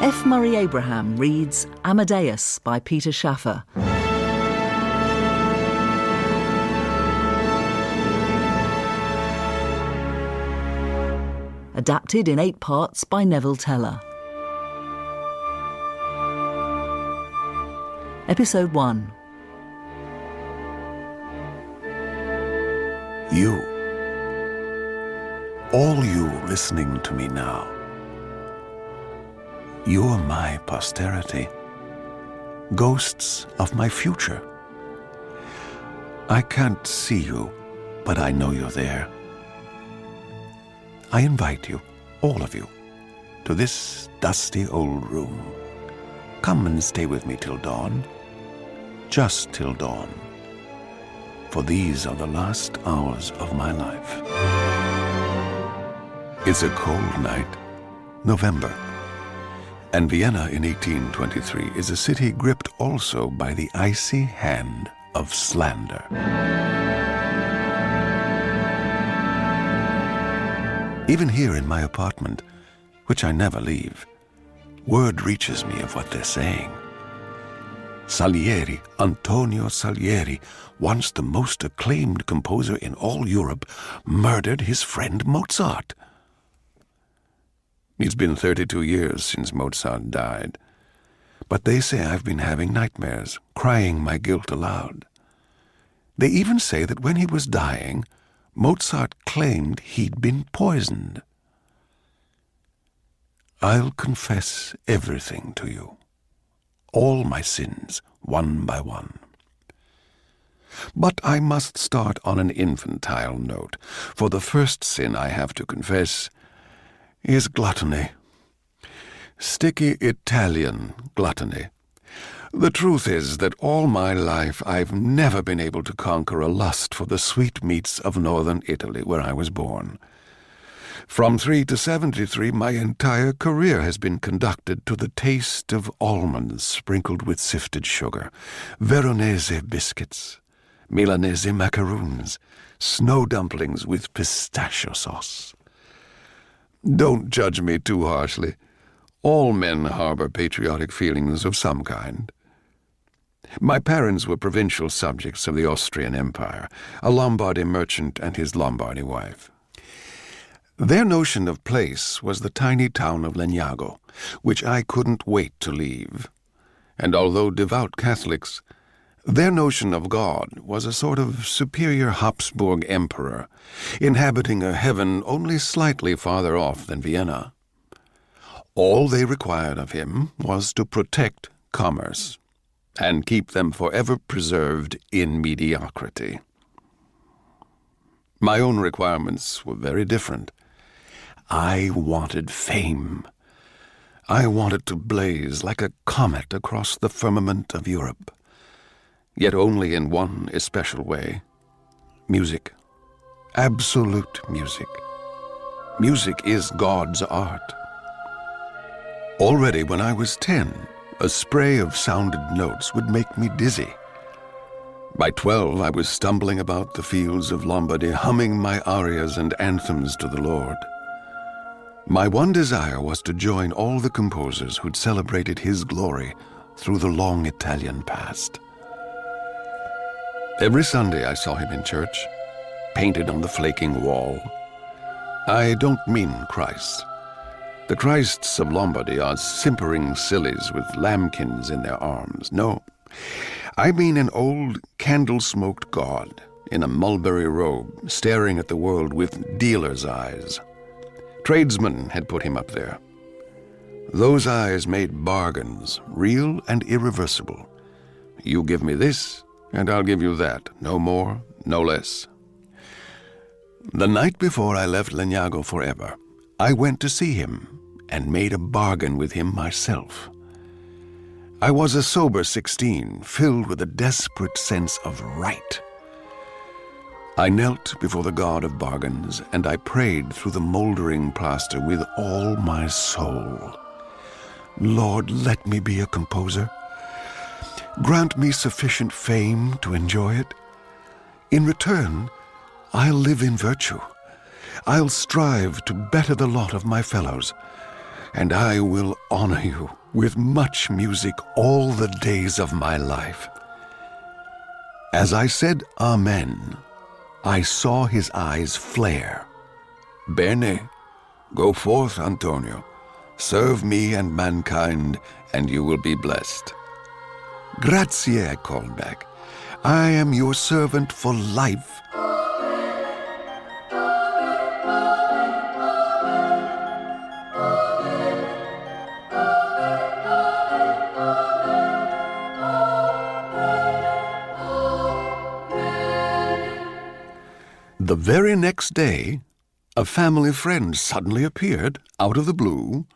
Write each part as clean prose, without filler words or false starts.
F. Murray Abraham reads Amadeus by Peter Shaffer. Adapted in 8 parts by Neville Teller. Episode 1. You, all you listening to me now, you're my posterity, ghosts of my future. I can't see you, but I know you're there. I invite you, all of you, to this dusty old room. Come and stay with me till dawn, just till dawn, for these are the last hours of my life. It's a cold night, November, and Vienna in 1823 is a city gripped also by the icy hand of slander. Even here in my apartment, which I never leave, word reaches me of what they're saying. Salieri, Antonio Salieri, once the most acclaimed composer in all Europe, murdered his friend Mozart. It's been 32 years since Mozart died, but they say I've been having nightmares, crying my guilt aloud. They even say that when he was dying, Mozart claimed he'd been poisoned. I'll confess everything to you, all my sins, one by one. But I must start on an infantile note, for the first sin I have to confess is gluttony. Sticky Italian gluttony. The truth is that all my life I've never been able to conquer a lust for the sweetmeats of northern Italy, where I was born. From 3 to 73, my entire career has been conducted to the taste of almonds sprinkled with sifted sugar, Veronese biscuits, Milanese macaroons, snow dumplings with pistachio sauce. Don't judge me too harshly. All men harbor patriotic feelings of some kind. My parents were provincial subjects of the Austrian Empire, a Lombardy merchant and his Lombardy wife. Their notion of place was the tiny town of Legnago, which I couldn't wait to leave. And although devout Catholics, their notion of God was a sort of superior Habsburg emperor, inhabiting a heaven only slightly farther off than Vienna. All they required of him was to protect commerce and keep them forever preserved in mediocrity. My own requirements were very different. I wanted fame. I wanted to blaze like a comet across the firmament of Europe, yet only in one especial way: music. Absolute music. Music is God's art. Already when I was 10, a spray of sounded notes would make me dizzy. By 12, I was stumbling about the fields of Lombardy, humming my arias and anthems to the Lord. My one desire was to join all the composers who'd celebrated his glory through the long Italian past. Every Sunday I saw him in church, painted on the flaking wall. I don't mean Christ. The Christs of Lombardy are simpering sillies with lambkins in their arms. No, I mean an old candle-smoked god in a mulberry robe, staring at the world with dealer's eyes. Tradesmen had put him up there. Those eyes made bargains, real and irreversible. You give me this, and I'll give you that. No more, no less. The night before I left Legnago forever, I went to see him and made a bargain with him myself. I was a sober 16, filled with a desperate sense of right. I knelt before the god of bargains, and I prayed through the moldering plaster with all my soul. Lord, let me be a composer. Grant me sufficient fame to enjoy it. In return, I'll live in virtue. I'll strive to better the lot of my fellows. and I will honor you with much music all the days of my life." As I said Amen, I saw his eyes flare. "Bene, go forth, Antonio. Serve me and mankind, and you will be blessed." "Grazie," I called back. "I am your servant for life." The very next day, a family friend suddenly appeared out of the blue,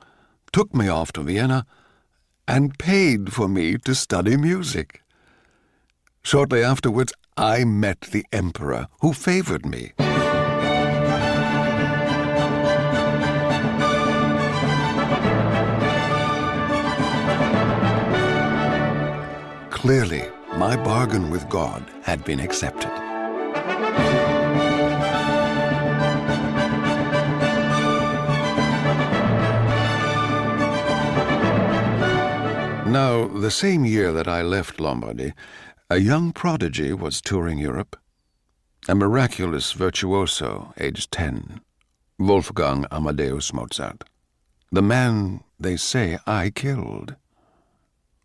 took me off to Vienna, and paid for me to study music. Shortly afterwards, I met the emperor, who favored me. Clearly, my bargain with God had been accepted. Now, the same year that I left Lombardy, a young prodigy was touring Europe. A miraculous virtuoso, aged 10, Wolfgang Amadeus Mozart. The man, they say, I killed.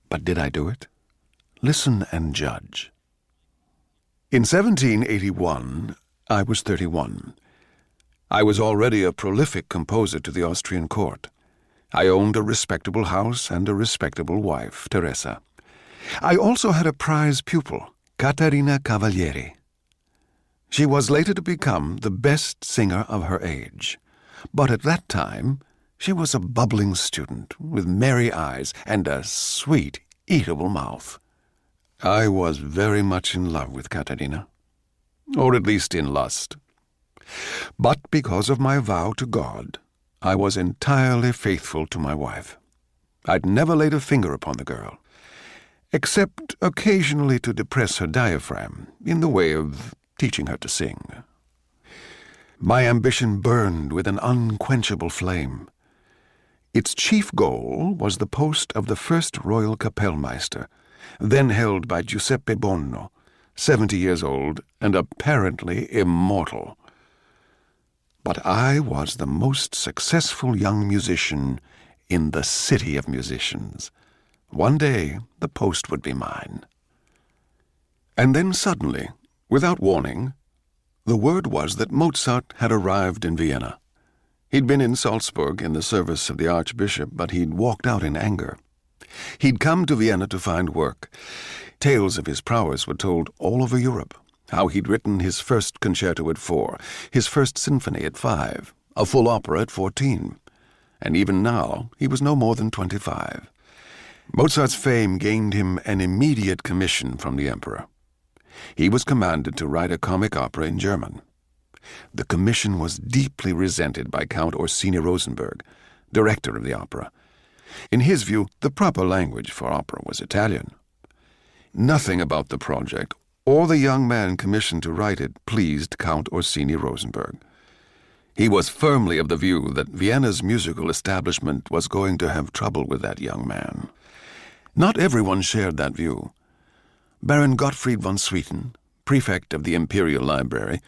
But did I do it? Listen and judge. In 1781, I was 31. I was already a prolific composer to the Austrian court. I owned a respectable house and a respectable wife, Teresa. I also had a prize pupil, Caterina Cavalieri. She was later to become the best singer of her age. But at that time, she was a bubbling student with merry eyes and a sweet, eatable mouth. I was very much in love with Caterina, or at least in lust. But because of my vow to God, I was entirely faithful to my wife. I'd never laid a finger upon the girl, except occasionally to depress her diaphragm in the way of teaching her to sing. My ambition burned with an unquenchable flame. Its chief goal was the post of the first royal Kapellmeister, then held by Giuseppe Bonno, 70 years old and apparently immortal. But I was the most successful young musician in the city of musicians. One day the post would be mine. And then suddenly, without warning, the word was that Mozart had arrived in Vienna. He'd been in Salzburg in the service of the Archbishop, but he'd walked out in anger. He'd come to Vienna to find work. Tales of his prowess were told all over Europe. How he'd written his first concerto at 4, his first symphony at 5, a full opera at 14. And even now, he was no more than 25. Mozart's fame gained him an immediate commission from the emperor. He was commanded to write a comic opera in German. The commission was deeply resented by Count Orsini Rosenberg, director of the opera. In his view, the proper language for opera was Italian. Nothing about the project or the young man commissioned to write it pleased Count Orsini Rosenberg. He was firmly of the view that Vienna's musical establishment was going to have trouble with that young man. Not everyone shared that view. Baron Gottfried von Swieten, prefect of the Imperial Library,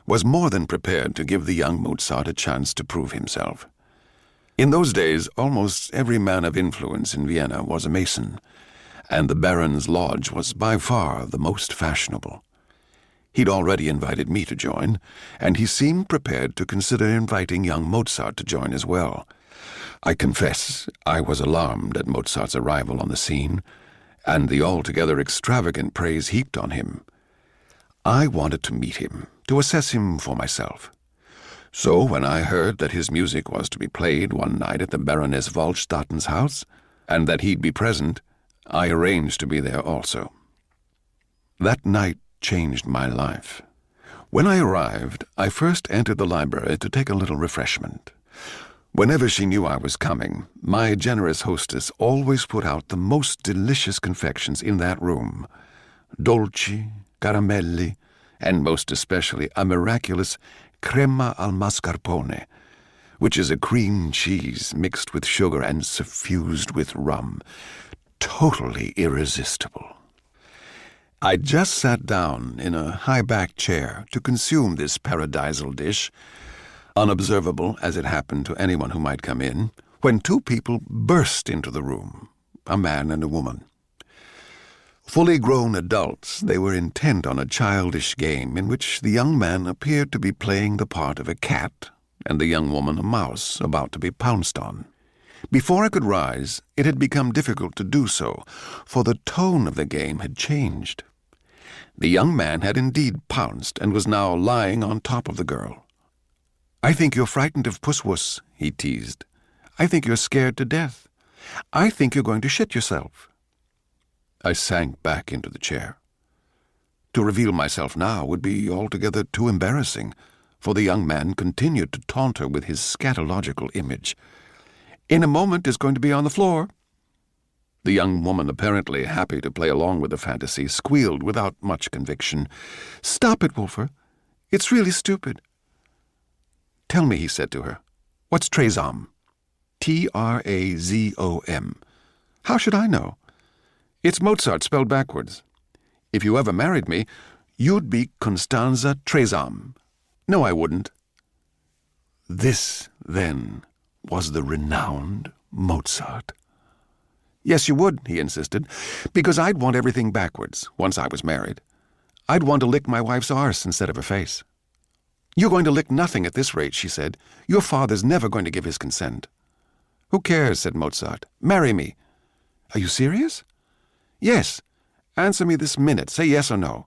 was more than prepared to give the young Mozart a chance to prove himself. In those days, almost every man of influence in Vienna was a Mason, and the Baron's lodge was by far the most fashionable. He'd already invited me to join, and he seemed prepared to consider inviting young Mozart to join as well. I confess I was alarmed at Mozart's arrival on the scene, and the altogether extravagant praise heaped on him. I wanted to meet him, to assess him for myself. So when I heard that his music was to be played one night at the Baroness Waldstadten's house, and that he'd be present, I arranged to be there also. That night changed my life. When I arrived, I first entered the library to take a little refreshment. Whenever she knew I was coming, my generous hostess always put out the most delicious confections in that room. Dolci, caramelli, and most especially a miraculous crema al mascarpone, which is a cream cheese mixed with sugar and suffused with rum. Totally irresistible. I just sat down in a high-backed chair to consume this paradisal dish, unobservable as it happened to anyone who might come in, when two people burst into the room, a man and a woman. Fully grown adults, they were intent on a childish game in which the young man appeared to be playing the part of a cat and the young woman a mouse about to be pounced on. Before I could rise, it had become difficult to do so, for the tone of the game had changed. The young man had indeed pounced and was now lying on top of the girl. "I think you're frightened of Puss-Wuss," he teased. "I think you're scared to death. I think you're going to shit yourself." I sank back into the chair. To reveal myself now would be altogether too embarrassing, for the young man continued to taunt her with his scatological image. "In a moment is going to be on the floor." The young woman, apparently happy to play along with the fantasy, squealed without much conviction, "Stop it, Wolfer. It's really stupid." "Tell me," he said to her, "what's Trazom?" Trazom. "How should I know? It's Mozart spelled backwards. If you ever married me, you'd be Constanza Trazom." "No, I wouldn't." This, then, was the renowned Mozart. "Yes, you would," he insisted, "because I'd want everything backwards, once I was married. I'd want to lick my wife's arse instead of her face." "You're going to lick nothing at this rate," she said. "Your father's never going to give his consent." "Who cares?" said Mozart. "Marry me." "Are you serious?" "Yes. Answer me this minute. Say yes or no.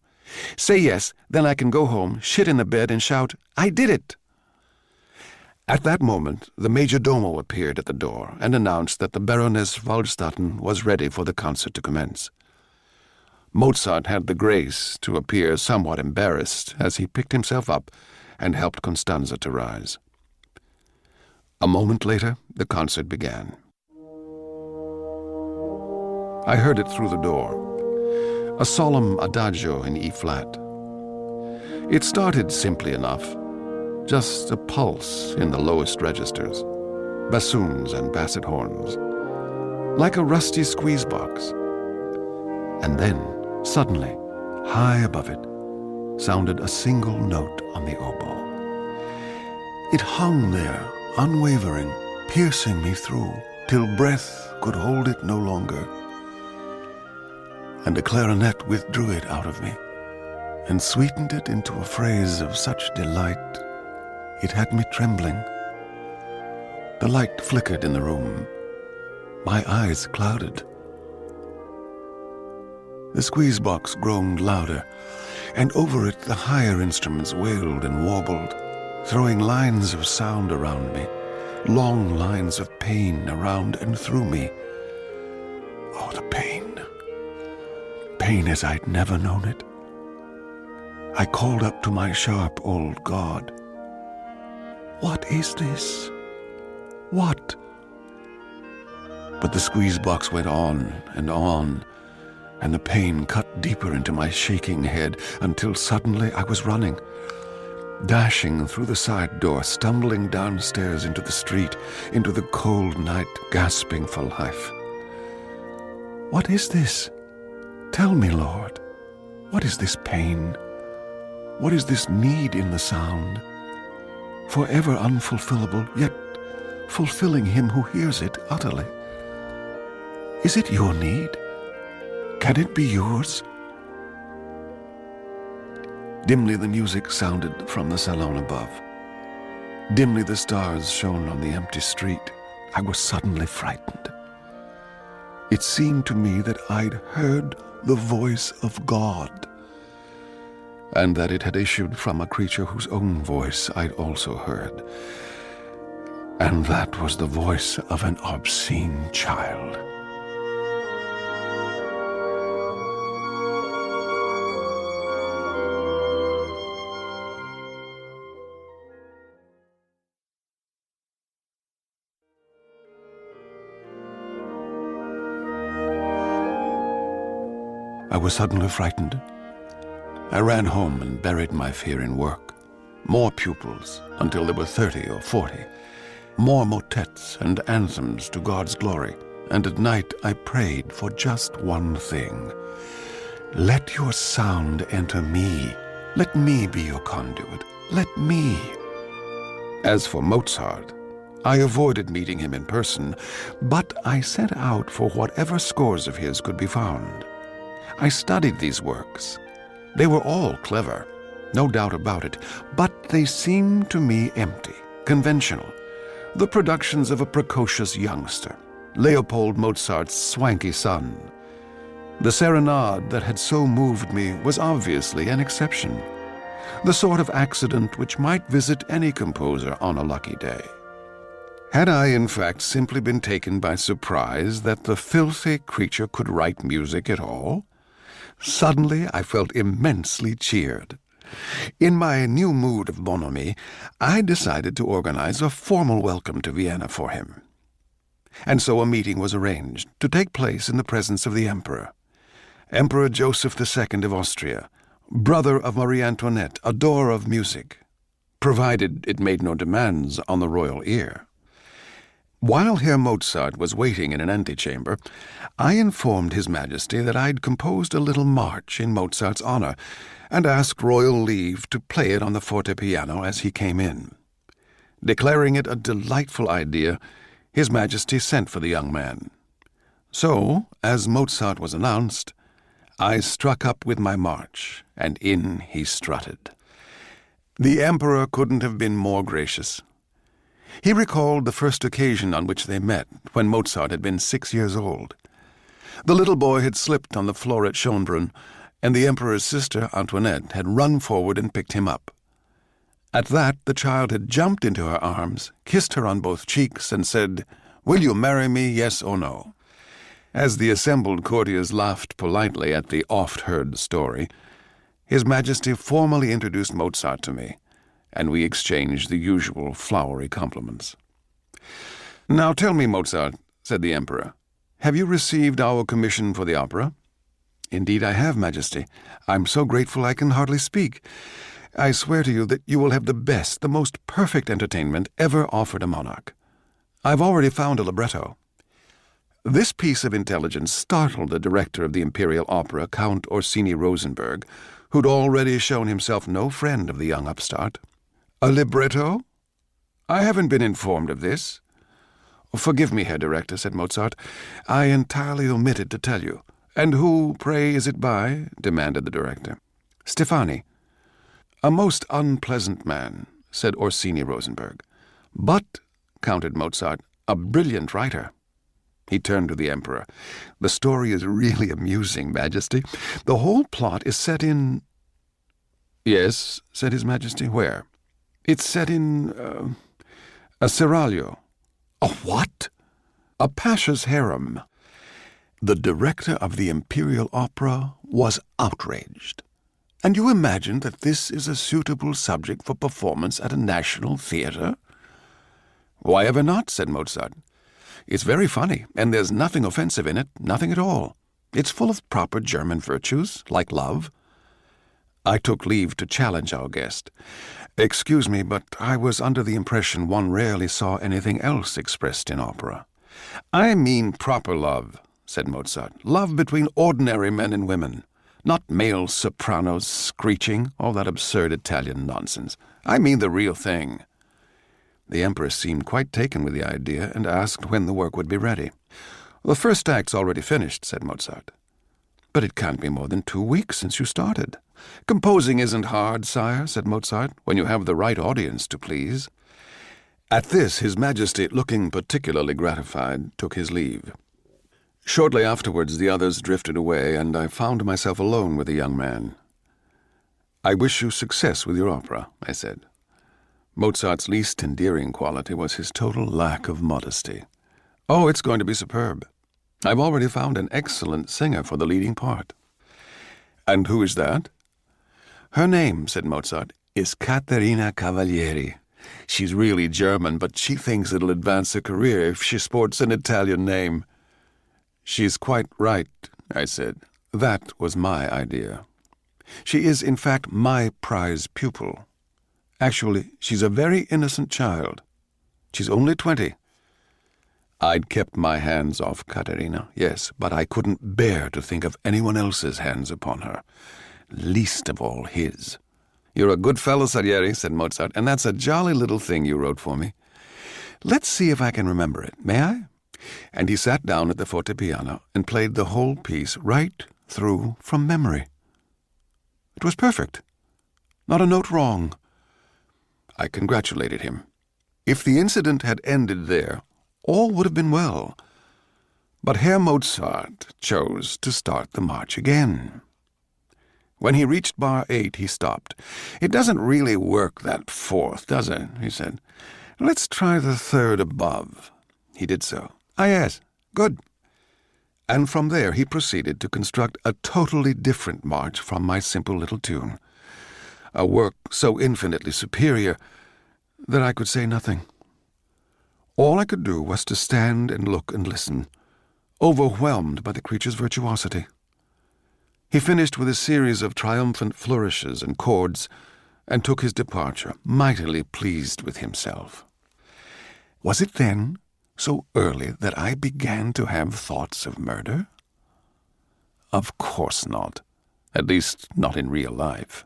Say yes, then I can go home, shit in the bed, and shout, 'I did it!'" At that moment, the major domo appeared at the door and announced that the Baroness Waldstatten was ready for the concert to commence. Mozart had the grace to appear somewhat embarrassed as he picked himself up and helped Constanza to rise. A moment later, the concert began. I heard it through the door, a solemn adagio in E-flat. It started simply enough, just a pulse in the lowest registers, bassoons and basset horns, like a rusty squeeze box. And then, suddenly, high above it, sounded a single note on the oboe. It hung there, unwavering, piercing me through, till breath could hold it no longer. And a clarinet withdrew it out of me, and sweetened it into a phrase of such delight, it had me trembling. The light flickered in the room. My eyes clouded. The squeeze box groaned louder, and over it the higher instruments wailed and warbled, throwing lines of sound around me, long lines of pain around and through me. Oh, the pain. Pain as I'd never known it. I called up to my sharp old God. What is this? What? But the squeeze box went on, and the pain cut deeper into my shaking head until suddenly I was running, dashing through the side door, stumbling downstairs into the street, into the cold night, gasping for life. What is this? Tell me, Lord, what is this pain? What is this need in the sound? Forever unfulfillable, yet fulfilling him who hears it utterly. Is it your need? Can it be yours? Dimly the music sounded from the salon above. Dimly the stars shone on the empty street. I was suddenly frightened. It seemed to me that I'd heard the voice of God, and that it had issued from a creature whose own voice I'd also heard, and that was the voice of an obscene child. I was suddenly frightened. I ran home and buried my fear in work. More pupils, until there were 30 or 40. more motets and anthems to God's glory, and at night I prayed for just one thing. Let your sound enter me. Let me be your conduit. Let me. As for Mozart, I avoided meeting him in person, but I set out for whatever scores of his could be found. I studied these works. They were all clever, no doubt about it, but they seemed to me empty, conventional, the productions of a precocious youngster, Leopold Mozart's swanky son. The serenade that had so moved me was obviously an exception, the sort of accident which might visit any composer on a lucky day. Had I, in fact, simply been taken by surprise that the filthy creature could write music at all? Suddenly I felt immensely cheered. In my new mood of bonhomie, I decided to organize a formal welcome to Vienna for him. And so a meeting was arranged to take place in the presence of the Emperor. Emperor Joseph II of Austria, brother of Marie Antoinette, adorer of music, provided it made no demands on the royal ear. While Herr Mozart was waiting in an antechamber, I informed His Majesty that I'd composed a little march in Mozart's honor, and asked royal leave to play it on the fortepiano as he came in. Declaring it a delightful idea, His Majesty sent for the young man. So, as Mozart was announced, I struck up with my march, and in he strutted. The Emperor couldn't have been more gracious. He recalled the first occasion on which they met, when Mozart had been 6 years old. The little boy had slipped on the floor at Schönbrunn, and the Emperor's sister, Antoinette, had run forward and picked him up. At that, the child had jumped into her arms, kissed her on both cheeks, and said, "Will you marry me, yes or no?" As the assembled courtiers laughed politely at the oft-heard story, His Majesty formally introduced Mozart to me, and we exchanged the usual flowery compliments. "Now tell me, Mozart," said the Emperor, "have you received our commission for the opera?" "Indeed I have, Majesty. I'm so grateful I can hardly speak. I swear to you that you will have the best, the most perfect entertainment ever offered a monarch. I've already found a libretto." This piece of intelligence startled the director of the Imperial Opera, Count Orsini Rosenberg, who'd already shown himself no friend of the young upstart. "A libretto? I haven't been informed of this." "Forgive me, Herr Director," said Mozart. "I entirely omitted to tell you." "And who, pray, is it by?" demanded the director. "Stefani." "A most unpleasant man," said Orsini Rosenberg. "But," countered Mozart, "a brilliant writer." He turned to the Emperor. "The story is really amusing, Majesty. The whole plot is set in—" "Yes," said His Majesty. "Where?" "It's set in, a seraglio." "A what?" "A pasha's harem." The director of the Imperial Opera was outraged. "And you imagine that this is a suitable subject for performance at a national theater?" "Why ever not?" said Mozart. "It's very funny, and there's nothing offensive in it, nothing at all. It's full of proper German virtues, like love." I took leave to challenge our guest. "Excuse me, but I was under the impression one rarely saw anything else expressed in opera." "I mean proper love," said Mozart. "Love between ordinary men and women. Not male sopranos screeching, all that absurd Italian nonsense. I mean the real thing." The Emperor seemed quite taken with the idea and asked when the work would be ready. "The first act's already finished," said Mozart. "But it can't be more than 2 weeks since you started." "Composing isn't hard, sire," said Mozart, "when you have the right audience to please." At this, His Majesty, looking particularly gratified, took his leave. Shortly afterwards the others drifted away, and I found myself alone with the young man. "I wish you success with your opera," I said. Mozart's least endearing quality was his total lack of modesty. "Oh, it's going to be superb. I've already found an excellent singer for the leading part." "And who is that?" "Her name," said Mozart, "is Caterina Cavalieri. She's really German, but she thinks it'll advance her career if she sports an Italian name." "She's quite right," I said. "That was my idea. She is, in fact, my prize pupil. Actually, she's a very innocent child." She's only 20. I'd kept my hands off Caterina, yes, but I couldn't bear to think of anyone else's hands upon her, least of all his. "You're a good fellow, Salieri," said Mozart, "and that's a jolly little thing you wrote for me. Let's see if I can remember it, may I?" And he sat down at the fortepiano and played the whole piece right through from memory. It was perfect. Not a note wrong. I congratulated him. If the incident had ended there, all would have been well. But Herr Mozart chose to start the march again. When he reached bar 8, he stopped. "It doesn't really work that fourth, does it?" he said. "Let's try the third above." He did so. "Ah, yes, good." And from there he proceeded to construct a totally different march from my simple little tune, a work so infinitely superior that I could say nothing. All I could do was to stand and look and listen, overwhelmed by the creature's virtuosity. He finished with a series of triumphant flourishes and chords, and took his departure, mightily pleased with himself. Was it then, so early, that I began to have thoughts of murder? Of course not, at least not in real life.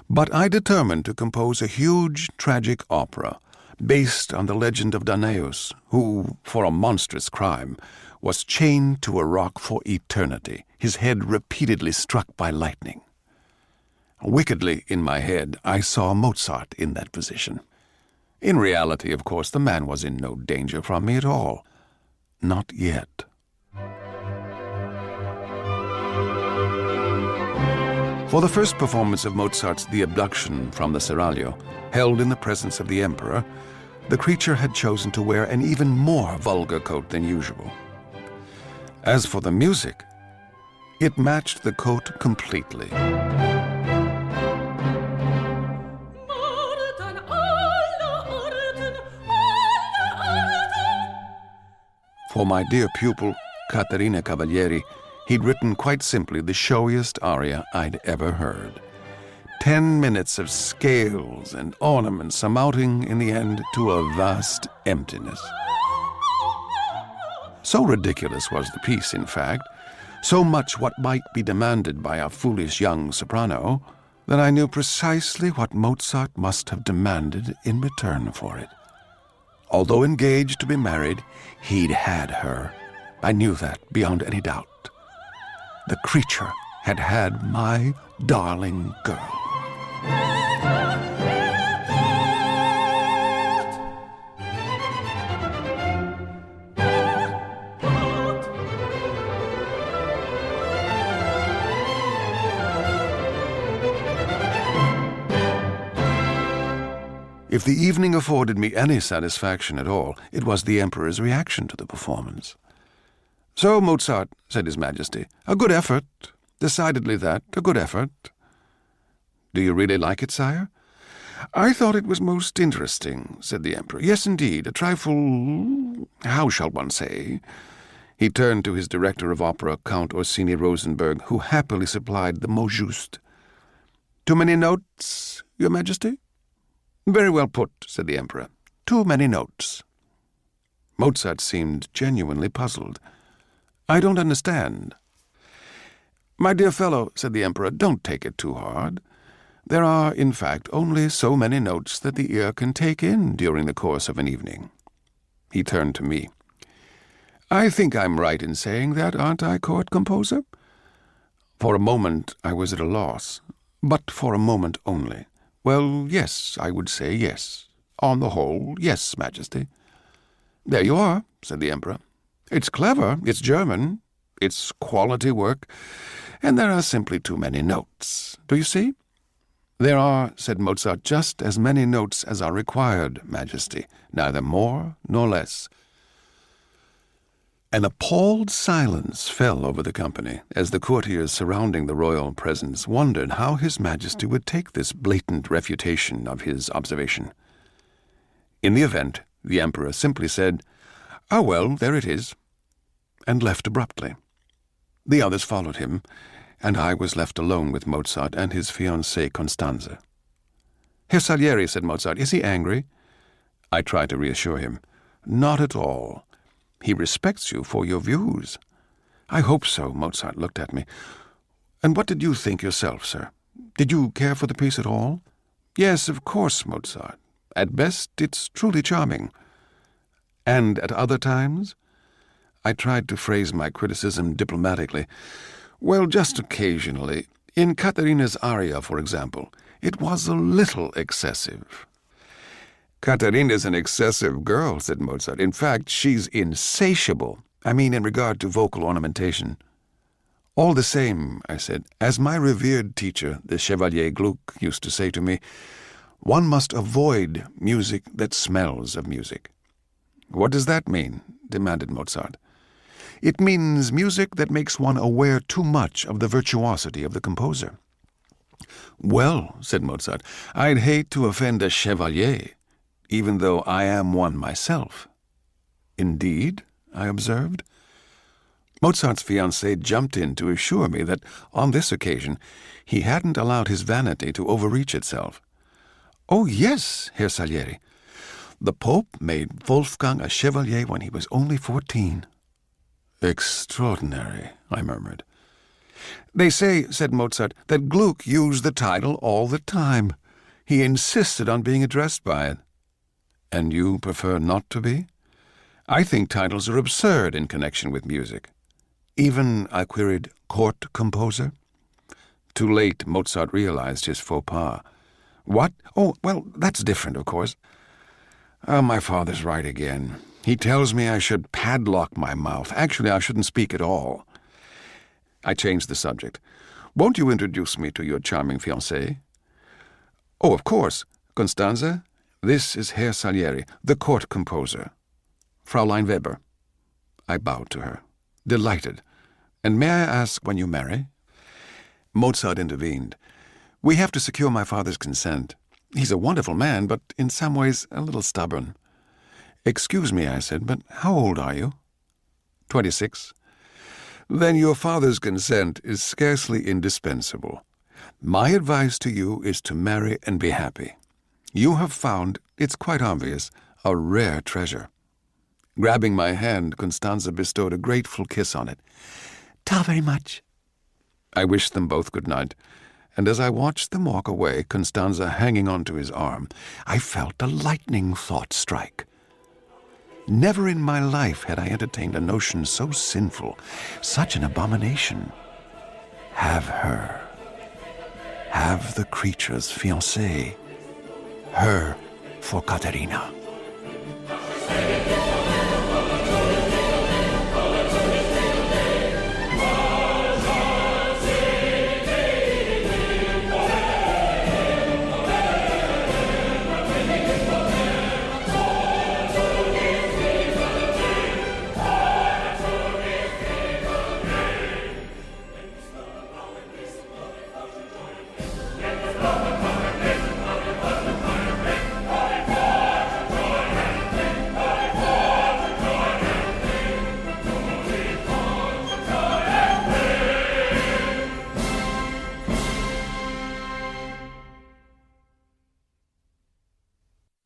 But I determined to compose a huge tragic opera based on the legend of Danaus, who, for a monstrous crime, was chained to a rock for eternity, his head repeatedly struck by lightning. Wickedly in my head, I saw Mozart in that position. In reality, of course, the man was in no danger from me at all. Not yet. For the first performance of Mozart's The Abduction from the Seraglio, held in the presence of the Emperor, the creature had chosen to wear an even more vulgar coat than usual. As for the music, it matched the coat completely. For my dear pupil, Caterina Cavalieri, he'd written quite simply the showiest aria I'd ever heard. 10 minutes of scales and ornaments amounting in the end to a vast emptiness. So ridiculous was the piece, in fact, so much what might be demanded by a foolish young soprano, that I knew precisely what Mozart must have demanded in return for it. Although engaged to be married, he'd had her. I knew that beyond any doubt. The creature had had my darling girl. If the evening afforded me any satisfaction at all, it was the Emperor's reaction to the performance. "So, Mozart," said His Majesty, "a good effort. Decidedly that, a good effort." "Do you really like it, sire?" "I thought it was most interesting," said the Emperor. "Yes, indeed, a trifle, how shall one say?" He turned to his director of opera, Count Orsini Rosenberg, who happily supplied the mot juste. "Too many notes, Your Majesty?" "Very well put," said the Emperor. "Too many notes." Mozart seemed genuinely puzzled. "I don't understand." "My dear fellow," said the Emperor, "don't take it too hard. There are, in fact, only so many notes that the ear can take in during the course of an evening." He turned to me. "I think I'm right in saying that, aren't I, court composer?" For a moment I was at a loss, but for a moment only. "Well, yes, I would say yes. On the whole, yes, Majesty." "There you are," said the Emperor. "It's clever, it's German, it's quality work, and there are simply too many notes. Do you see?" "There are," said Mozart, "just as many notes as are required, Majesty, neither more nor less." An appalled silence fell over the company as the courtiers surrounding the royal presence wondered how His Majesty would take this blatant refutation of his observation. In the event, the Emperor simply said, "Ah, well, there it is," and left abruptly. The others followed him, and I was left alone with Mozart and his fiancée Constanze. "Herr Salieri," said Mozart, "is he angry?" I tried to reassure him. Not at all. He respects you for your views. I hope so, Mozart looked at me. And what did you think yourself, sir? Did you care for the piece at all? Yes, of course, Mozart. At best, it's truly charming. And at other times? I tried to phrase my criticism diplomatically. Well, just occasionally. In Katharina's aria, for example, it was a little excessive. Katharina's an excessive girl, said Mozart. In fact, she's insatiable. I mean, in regard to vocal ornamentation. All the same, I said, as my revered teacher, the Chevalier Gluck, used to say to me, one must avoid music that smells of music. What does that mean? Demanded Mozart. It means music that makes one aware too much of the virtuosity of the composer. Well, said Mozart, I'd hate to offend a chevalier, even though I am one myself. Indeed? I observed. Mozart's fiancée jumped in to assure me that, on this occasion, he hadn't allowed his vanity to overreach itself. Oh, yes, Herr Salieri. The Pope made Wolfgang a chevalier when he was only 14. Extraordinary, I murmured. They say, said Mozart, that Gluck used the title all the time. He insisted on being addressed by it. And you prefer not to be? I think titles are absurd in connection with music. Even, I queried, court composer? Too late, Mozart realized his faux pas. What? Oh, well, that's different, of course. My father's right again. He tells me I should padlock my mouth. Actually, I shouldn't speak at all. I changed the subject. Won't you introduce me to your charming fiancée? Oh, of course. Constanze, this is Herr Salieri, the court composer. Fraulein Weber. I bowed to her. Delighted. And may I ask when you marry? Mozart intervened. We have to secure my father's consent. He's a wonderful man, but in some ways a little stubborn. Excuse me, I said, but how old are you? 26. Then your father's consent is scarcely indispensable. My advice to you is to marry and be happy. You have found, it's quite obvious, a rare treasure. Grabbing my hand, Constanze bestowed a grateful kiss on it. Ta very much. I wished them both good night, and as I watched them walk away, Constanze hanging onto his arm, I felt a lightning thought strike. Never in my life had I entertained a notion so sinful, such an abomination. Have her. Have the creature's fiancée. Her for Katharina.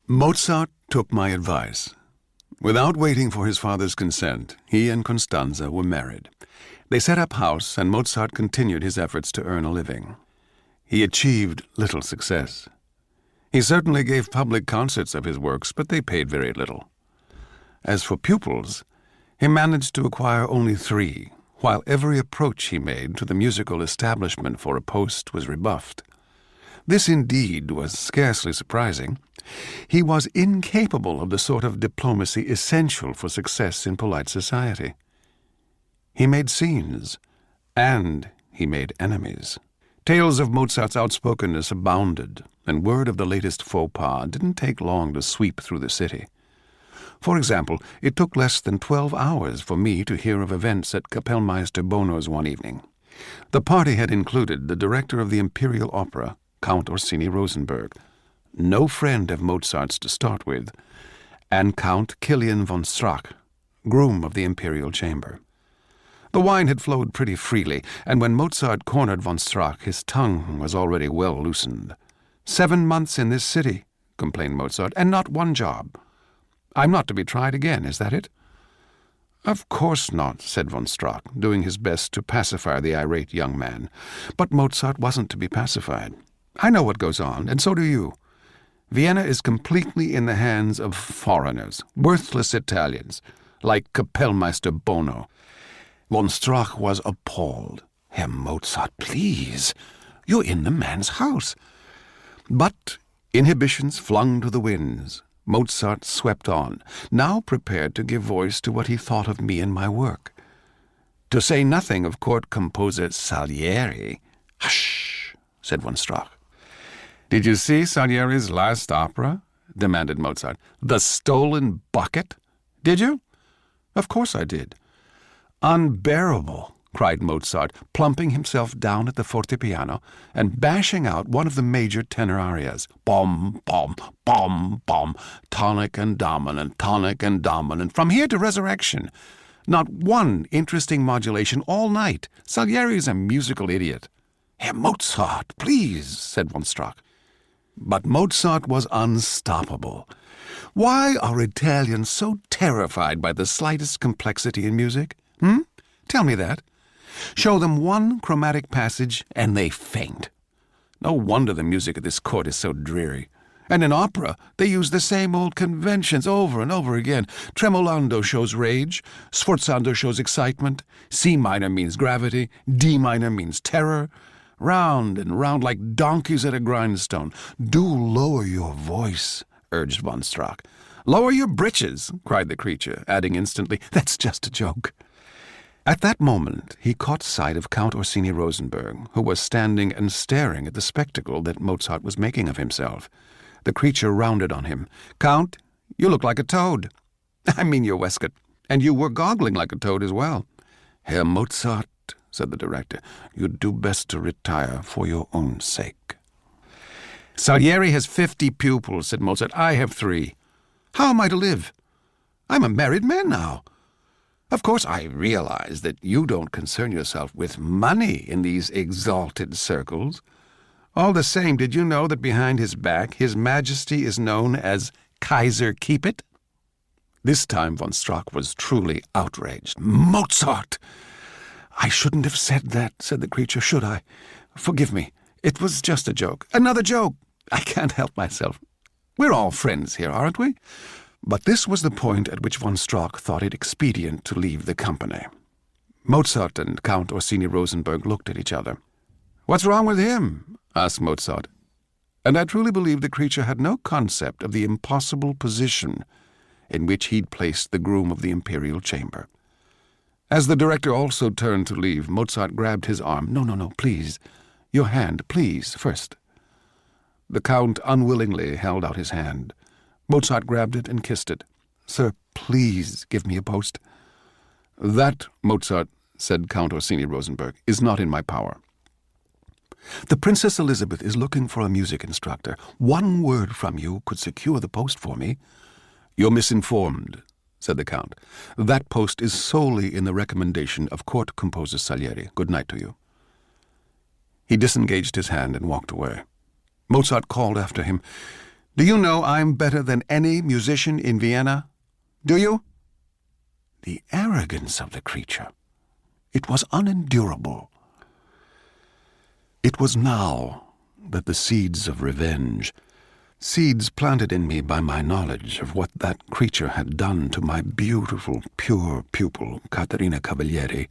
Mozart took my advice. Without waiting for his father's consent, he and Constanze were married. They set up house, and Mozart continued his efforts to earn a living. He achieved little success. He certainly gave public concerts of his works, but they paid very little. As for pupils, he managed to acquire only 3, while every approach he made to the musical establishment for a post was rebuffed. This indeed was scarcely surprising. He was incapable of the sort of diplomacy essential for success in polite society. He made scenes, and he made enemies. Tales of Mozart's outspokenness abounded, and word of the latest faux pas didn't take long to sweep through the city. For example, it took less than 12 hours for me to hear of events at Kapellmeister Bono's one evening. The party had included the director of the Imperial Opera, Count Orsini Rosenberg, no friend of Mozart's to start with, and Count Kilian von Strach, groom of the Imperial Chamber. The wine had flowed pretty freely, and when Mozart cornered von Strach, his tongue was already well loosened. 7 months in this city, complained Mozart, and not one job. I'm not to be tried again, is that it?" "Of course not," said von Strack, doing his best to pacify the irate young man. But Mozart wasn't to be pacified. "I know what goes on, and so do you. Vienna is completely in the hands of foreigners, worthless Italians, like Kapellmeister Bono." Von Strack was appalled. "Herr Mozart, please. You're in the man's house." But, inhibitions flung to the winds, Mozart swept on, now prepared to give voice to what he thought of me and my work. To say nothing of court composer Salieri. "Hush," said von Strack. "Did you see Salieri's last opera?" demanded Mozart. "The Stolen Bucket? Did you?" "Of course I did." "Unbearable," cried Mozart, plumping himself down at the fortepiano and bashing out one of the major tenor arias. Bom, bom, bom, bom, tonic and dominant, from here to resurrection. Not one interesting modulation all night. Salieri's a musical idiot. "Herr Mozart, please," said von Strack. But Mozart was unstoppable. Why are Italians so terrified by the slightest complexity in music? Tell me that. Show them one chromatic passage and they faint. No wonder the music at this court is so dreary. And in opera, they use the same old conventions over and over again. Tremolando shows rage, sforzando shows excitement, C minor means gravity, D minor means terror. Round and round like donkeys at a grindstone. "Do lower your voice," urged von Strack. "Lower your breeches," cried the creature, adding instantly, "That's just a joke." At that moment he caught sight of Count Orsini Rosenberg, who was standing and staring at the spectacle that Mozart was making of himself. The creature rounded on him. "Count, you look like a toad. I mean your waistcoat. And you were goggling like a toad as well." "Herr Mozart," said the director, "you'd do best to retire for your own sake." "Salieri has 50 pupils," said Mozart. "I have 3. How am I to live? I'm a married man now. Of course, I realize that you don't concern yourself with money in these exalted circles. All the same, did you know that behind his back His Majesty is known as Kaiser Keep-It?" This time von Strack was truly outraged. "Mozart! I shouldn't have said that," said the creature, "should I? Forgive me. It was just a joke. Another joke. I can't help myself. We're all friends here, aren't we?" But this was the point at which von Strack thought it expedient to leave the company. Mozart and Count Orsini Rosenberg looked at each other. "What's wrong with him?" asked Mozart. And I truly believe the creature had no concept of the impossible position in which he'd placed the groom of the imperial chamber. As the director also turned to leave, Mozart grabbed his arm. No, please. Your hand, please, first." The Count unwillingly held out his hand. Mozart grabbed it and kissed it. "Sir, please give me a post." "That, Mozart," said Count Orsini Rosenberg, "is not in my power." "The Princess Elizabeth is looking for a music instructor. One word from you could secure the post for me." "You're misinformed," said the Count. "That post is solely in the recommendation of court composer Salieri. Good night to you." He disengaged his hand and walked away. Mozart called after him, "Do you know I'm better than any musician in Vienna? Do you?" The arrogance of the creature. It was unendurable. It was now that the seeds of revenge, seeds planted in me by my knowledge of what that creature had done to my beautiful, pure pupil, Caterina Cavalieri,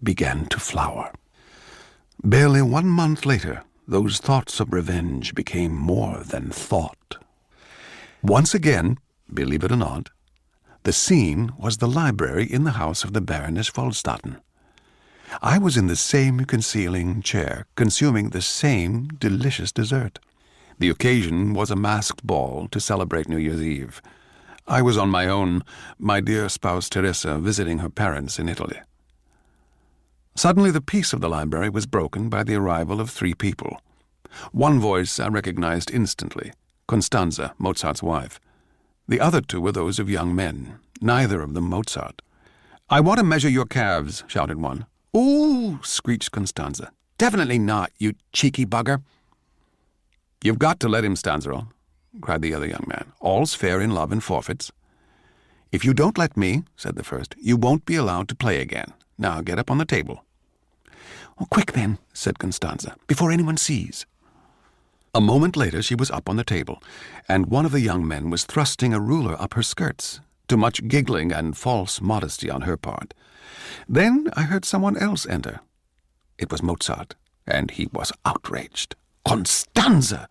began to flower. Barely 1 month later, those thoughts of revenge became more than thought. Once again, believe it or not, the scene was the library in the house of the Baroness Vollstatten. I was in the same concealing chair, consuming the same delicious dessert. The occasion was a masked ball to celebrate New Year's Eve. I was on my own, my dear spouse Teresa visiting her parents in Italy. Suddenly the peace of the library was broken by the arrival of 3 people. One voice I recognized instantly, Constanza, Mozart's wife. The other 2 were those of young men, neither of them Mozart. "I want to measure your calves," shouted one. "Ooh," screeched Constanza. "Definitely not, you cheeky bugger." "You've got to let him, Stanzerl," cried the other young man. "All's fair in love and forfeits." "If you don't let me," said the first, "you won't be allowed to play again. Now get up on the table." "Oh, quick then," said Constanza, "before anyone sees." A moment later she was up on the table, and one of the young men was thrusting a ruler up her skirts, to much giggling and false modesty on her part. Then I heard someone else enter. It was Mozart, and he was outraged. "Constanza!"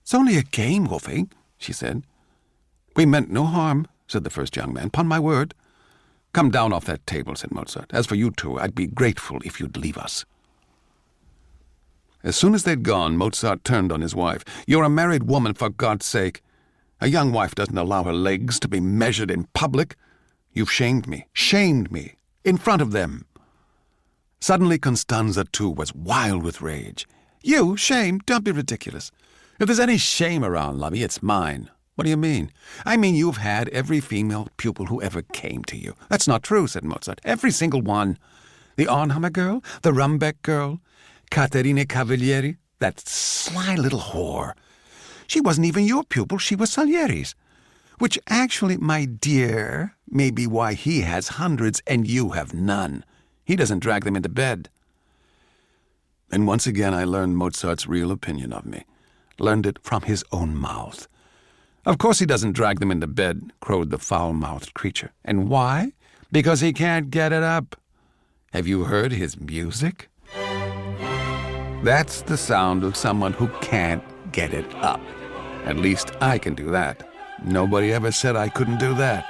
"It's only a game, Wolfie," she said. "We meant no harm," said the first young man. "'Pon my word." "Come down off that table," said Mozart. "As for you two, I'd be grateful if you'd leave us." As soon as they'd gone, Mozart turned on his wife. "You're a married woman, for God's sake. A young wife doesn't allow her legs to be measured in public. You've shamed me, in front of them." Suddenly Constanza, too, was wild with rage. "You? Shame? Don't be ridiculous. If there's any shame around, lovey, it's mine." "What do you mean?" "I mean you've had every female pupil who ever came to you." "That's not true," said Mozart. "Every single one. The Arnhammer girl, the Rumbeck girl, Caterine Cavalieri, that sly little whore. She wasn't even your pupil, she was Salieri's. Which actually, my dear, may be why he has hundreds and you have none. He doesn't drag them into bed." And once again I learned Mozart's real opinion of me. Learned it from his own mouth. "Of course he doesn't drag them into bed," crowed the foul-mouthed creature. "And why? Because he can't get it up. Have you heard his music? That's the sound of someone who can't get it up. At least I can do that. Nobody ever said I couldn't do that."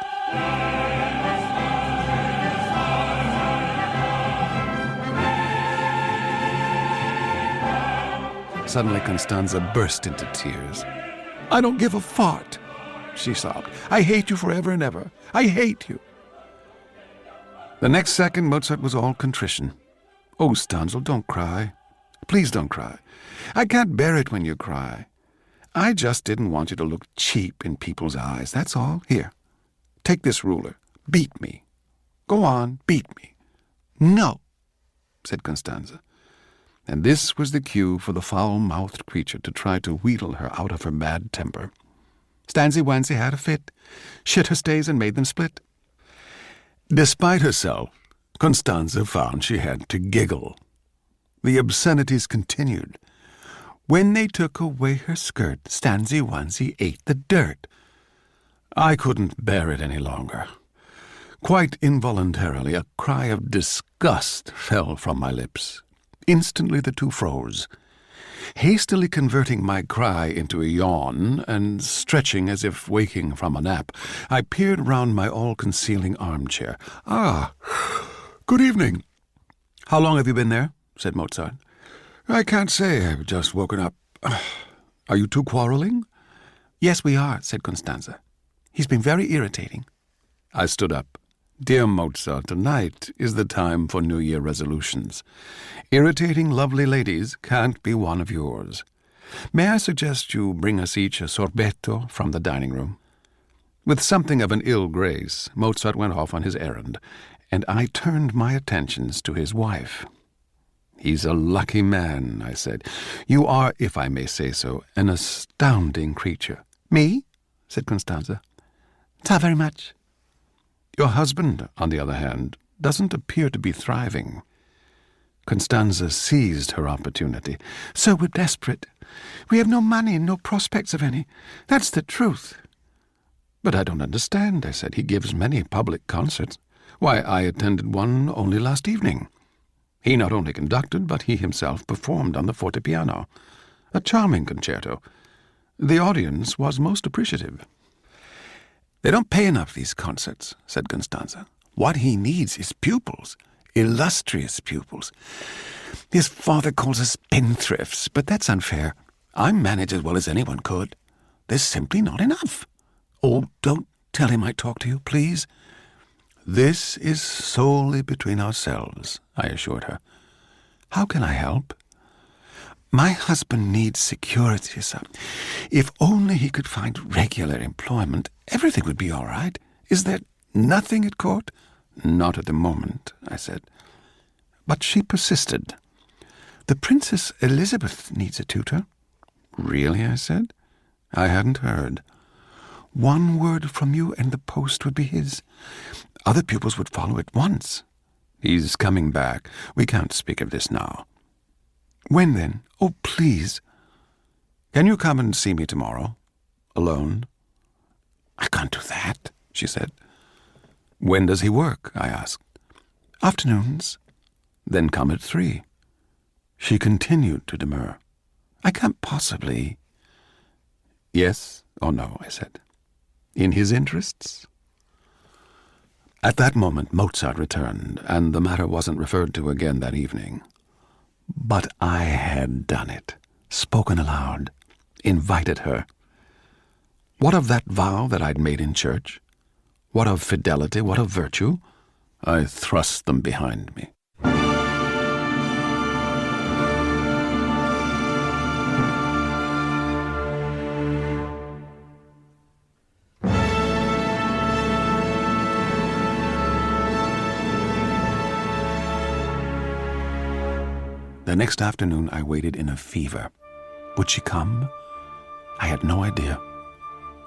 Suddenly Constanza burst into tears. "I don't give a fart," she sobbed. "I hate you forever and ever. I hate you." The next second Mozart was all contrition. "Oh, Stanzel, don't cry. Please don't cry. I can't bear it when you cry. I just didn't want you to look cheap in people's eyes, that's all. Here, take this ruler. Beat me. Go on, beat me." "No," said Constanza. And this was the cue for the foul-mouthed creature to try to wheedle her out of her bad temper. Stanzy Wancy had a fit, shit her stays and made them split. Despite herself, Constanza found she had to giggle. The obscenities continued. When they took away her skirt, Stanzy Wancy ate the dirt. I couldn't bear it any longer. Quite involuntarily, a cry of disgust fell from my lips. Instantly the two froze. Hastily converting my cry into a yawn, and stretching as if waking from a nap, I peered round my all-concealing armchair. "Ah, good evening." "How long have you been there?" said Mozart. "I can't say. I've just woken up. Are you two quarreling?" "Yes, we are," said Constanza. "He's been very irritating." I stood up. "Dear Mozart, tonight is the time for New Year resolutions. Irritating lovely ladies can't be one of yours. May I suggest you bring us each a sorbetto from the dining room?" With something of an ill grace, Mozart went off on his errand, and I turned my attentions to his wife. "He's a lucky man," I said. "You are, if I may say so, an astounding creature." "Me?" said Constanza. "Not very much." "Your husband, on the other hand, doesn't appear to be thriving." Constanza seized her opportunity. "So we're desperate. We have no money and no prospects of any. That's the truth." "But I don't understand," I said. "He gives many public concerts. Why, I attended one only last evening. He not only conducted, but he himself performed on the fortepiano. A charming concerto. The audience was most appreciative." "They don't pay enough, these concerts," said Constanza. "What he needs is pupils, illustrious pupils. His father calls us spendthrifts, but that's unfair. I manage as well as anyone could. There's simply not enough." "Oh, don't tell him I talk to you, please." "This is solely between ourselves," I assured her. "How can I help?" "My husband needs security, sir. If only he could find regular employment, everything would be all right. Is there nothing at court?" "Not at the moment," I said. But she persisted. "The Princess Elizabeth needs a tutor." "Really?" I said. I hadn't heard. One word from you and the post would be his. Other pupils would follow at once. He's coming back. We can't speak of this now. When then? Oh, please. Can you come and see me tomorrow? Alone? I can't do that, she said. When does he work? I asked. Afternoons. Then come at 3. She continued to demur. I can't possibly. Yes or no, I said. In his interests? At that moment Mozart returned, and the matter wasn't referred to again that evening. But I had done it, spoken aloud, invited her. What of that vow that I'd made in church? What of fidelity? What of virtue? I thrust them behind me. The next afternoon I waited in a fever. Would she come? I had no idea.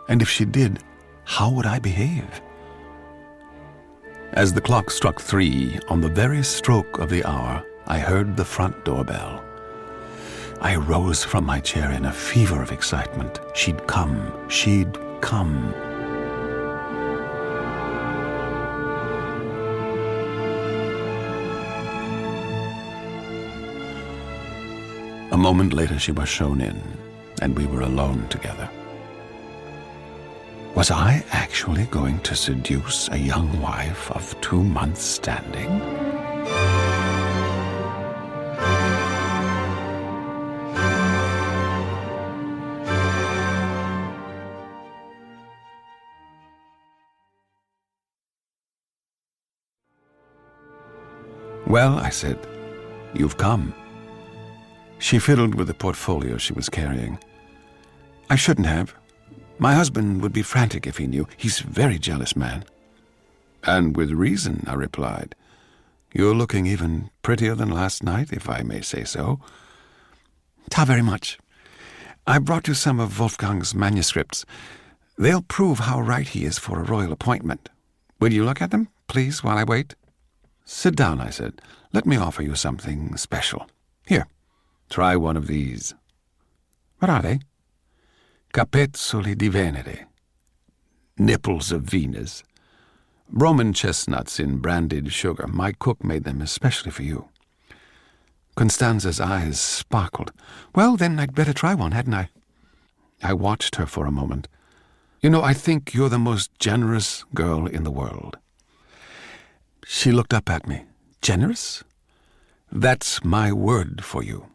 And if she did, how would I behave? As the clock struck 3, on the very stroke of the hour, I heard the front door bell. I rose from my chair in a fever of excitement. She'd come. She'd come. A moment later she was shown in, and we were alone together. Was I actually going to seduce a young wife of 2 months' standing? Well, I said, you've come. She fiddled with the portfolio she was carrying. I shouldn't have. My husband would be frantic if he knew. He's a very jealous man. And with reason, I replied. You're looking even prettier than last night, if I may say so. How very much. I brought you some of Wolfgang's manuscripts. They'll prove how right he is for a royal appointment. Will you look at them, please, while I wait? Sit down, I said. Let me offer you something special. Here, try one of these. What are they? Capezzoli di Venere, nipples of Venus, Roman chestnuts in branded sugar. My cook made them especially for you. Constanza's eyes sparkled. Well, then I'd better try one, hadn't I? I watched her for a moment. You know, I think you're the most generous girl in the world. She looked up at me. Generous? That's my word for you.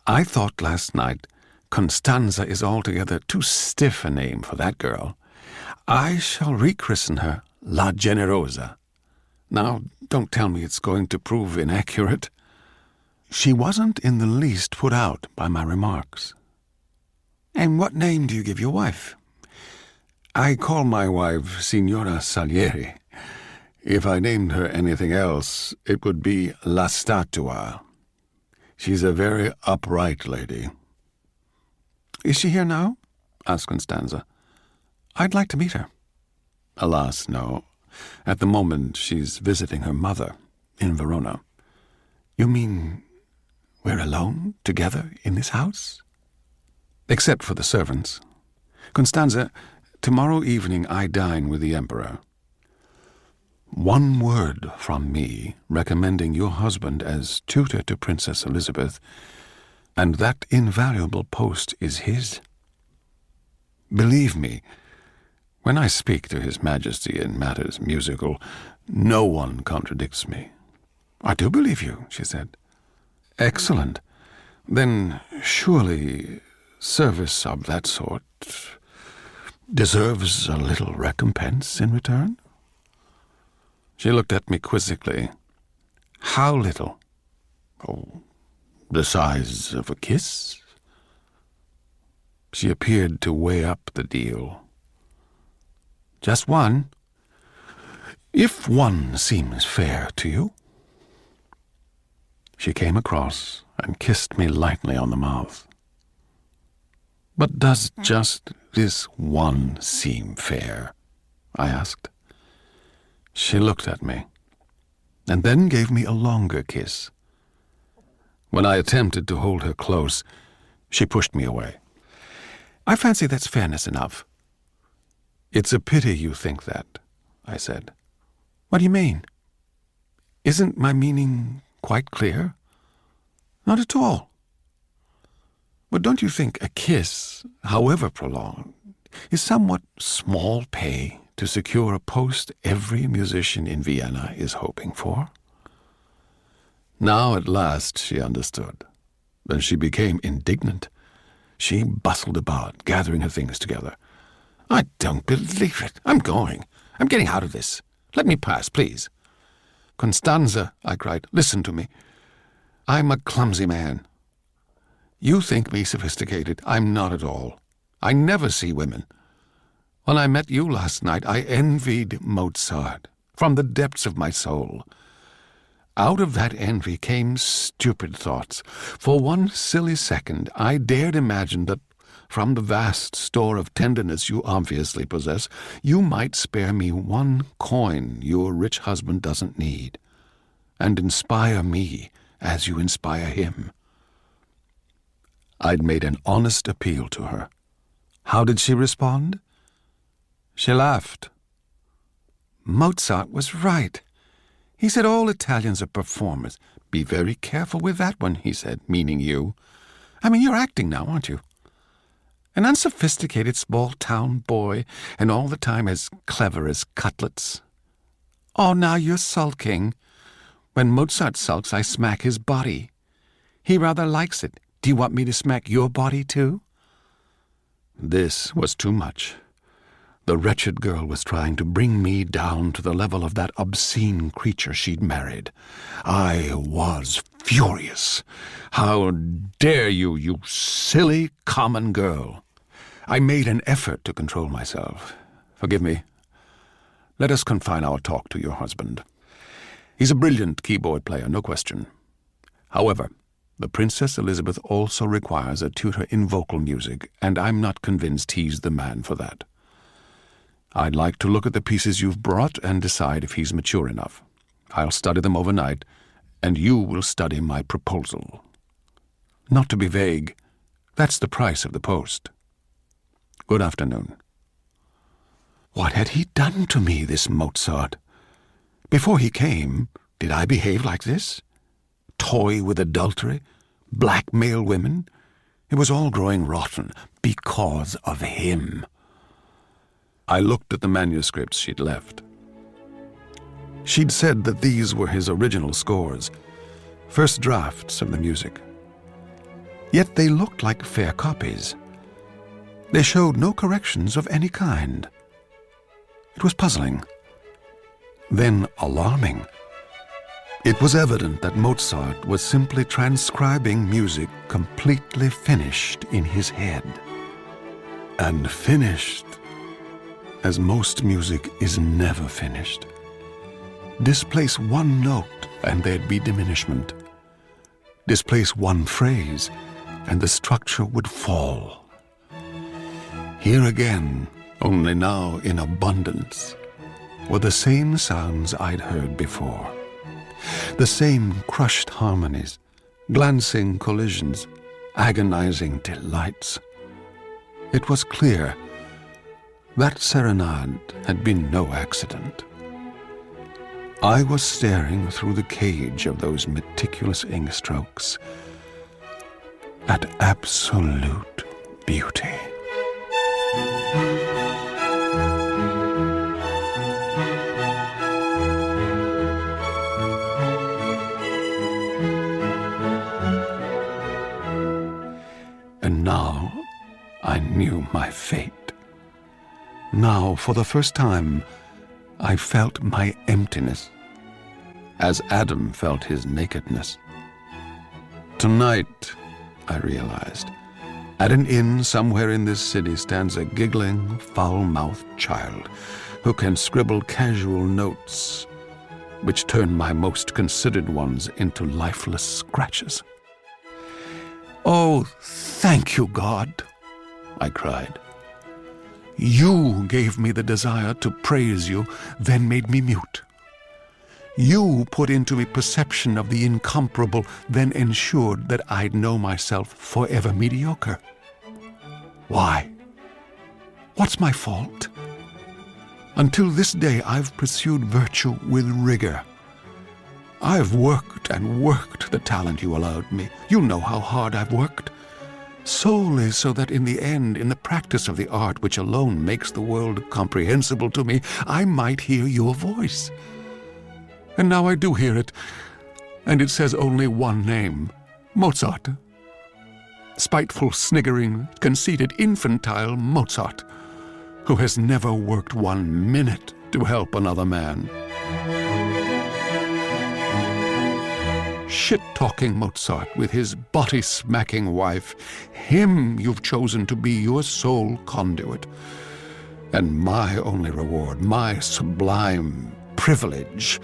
I thought last night Constanza is altogether too stiff a name for that girl. I shall rechristen her La Generosa. Now, don't tell me it's going to prove inaccurate. She wasn't in the least put out by my remarks. And what name do you give your wife? I call my wife Signora Salieri. If I named her anything else, it would be La Statua. She's a very upright lady. Is she here now? Asked Constanza. I'd like to meet her. Alas, no. At the moment, she's visiting her mother in Verona. You mean we're alone together in this house? Except for the servants. Constanza, tomorrow evening I dine with the Emperor. One word from me recommending your husband as tutor to Princess Elizabeth, and that invaluable post is his. Believe me, when I speak to His Majesty in matters musical, no one contradicts me. I do believe you, she said. Excellent. Then surely service of that sort deserves a little recompense in return? She looked at me quizzically. How little? Oh, the size of a kiss? She appeared to weigh up the deal. Just one? If one seems fair to you. She came across and kissed me lightly on the mouth. But does just this one seem fair?" I asked. She looked at me, and then gave me a longer kiss. When I attempted to hold her close, she pushed me away. "I fancy that's fairness enough." "It's a pity you think that," I said. "What do you mean? Isn't my meaning quite clear?" "Not at all." "But don't you think a kiss, however prolonged, is somewhat small pay to secure a post every musician in Vienna is hoping for?" Now at last she understood, and she became indignant. She bustled about, gathering her things together. "I don't believe it. I'm going. I'm getting out of this. Let me pass, please." "Constanza," I cried, "listen to me. I'm a clumsy man. You think me sophisticated. I'm not at all. I never see women. When I met you last night, I envied Mozart from the depths of my soul. Out of that envy came stupid thoughts. For one silly second, I dared imagine that from the vast store of tenderness you obviously possess, you might spare me one coin your rich husband doesn't need, and inspire me as you inspire him." I'd made an honest appeal to her. How did she respond? She laughed. "Mozart was right. He said all Italians are performers. Be very careful with that one," he said, meaning you. "I mean, you're acting now, aren't you? An unsophisticated small-town boy, and all the time as clever as cutlets. Oh, now you're sulking. When Mozart sulks, I smack his body. He rather likes it. Do you want me to smack your body, too?" This was too much. The wretched girl was trying to bring me down to the level of that obscene creature she'd married. I was furious. "How dare you, you silly, common girl!" I made an effort to control myself. "Forgive me. Let us confine our talk to your husband. He's a brilliant keyboard player, no question. However, the Princess Elizabeth also requires a tutor in vocal music, and I'm not convinced he's the man for that. I'd like to look at the pieces you've brought and decide if he's mature enough. I'll study them overnight, and you will study my proposal. Not to be vague, that's the price of the post. Good afternoon." What had he done to me, this Mozart? Before he came, did I behave like this? Toy with adultery? Blackmail women? It was all growing rotten because of him. I looked at the manuscripts she'd left. She'd said that these were his original scores, first drafts of the music. Yet they looked like fair copies. They showed no corrections of any kind. It was puzzling, then alarming. It was evident that Mozart was simply transcribing music completely finished in his head. And finished, as most music is never finished. Displace one note and there'd be diminishment. Displace one phrase and the structure would fall. Here again, only now in abundance, were the same sounds I'd heard before. The same crushed harmonies, glancing collisions, agonizing delights. It was clear that serenade had been no accident. I was staring through the cage of those meticulous ink strokes at absolute beauty. And now I knew my fate. Now, for the first time, I felt my emptiness, as Adam felt his nakedness. Tonight, I realized, at an inn somewhere in this city stands a giggling, foul-mouthed child who can scribble casual notes which turn my most considered ones into lifeless scratches. "Oh, thank you, God," I cried. You gave me the desire to praise you, then made me mute. You put into me perception of the incomparable, then ensured that I'd know myself forever mediocre. Why? What's my fault? Until this day, I've pursued virtue with rigor. I've worked and worked the talent you allowed me. You know how hard I've worked. Solely so that in the end, in the practice of the art which alone makes the world comprehensible to me, I might hear your voice. And now I do hear it, and it says only one name, Mozart. Spiteful, sniggering, conceited, infantile Mozart, who has never worked 1 minute to help another man. Shit-talking Mozart with his body-smacking wife, him you've chosen to be your sole conduit. And my only reward, my sublime privilege,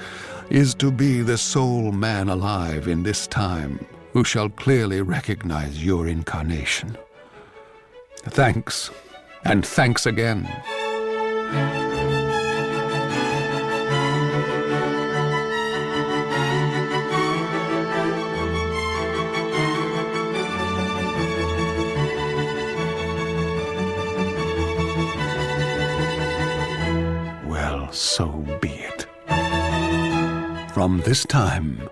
is to be the sole man alive in this time who shall clearly recognize your incarnation. Thanks, and thanks again. Well, so be it. From this time,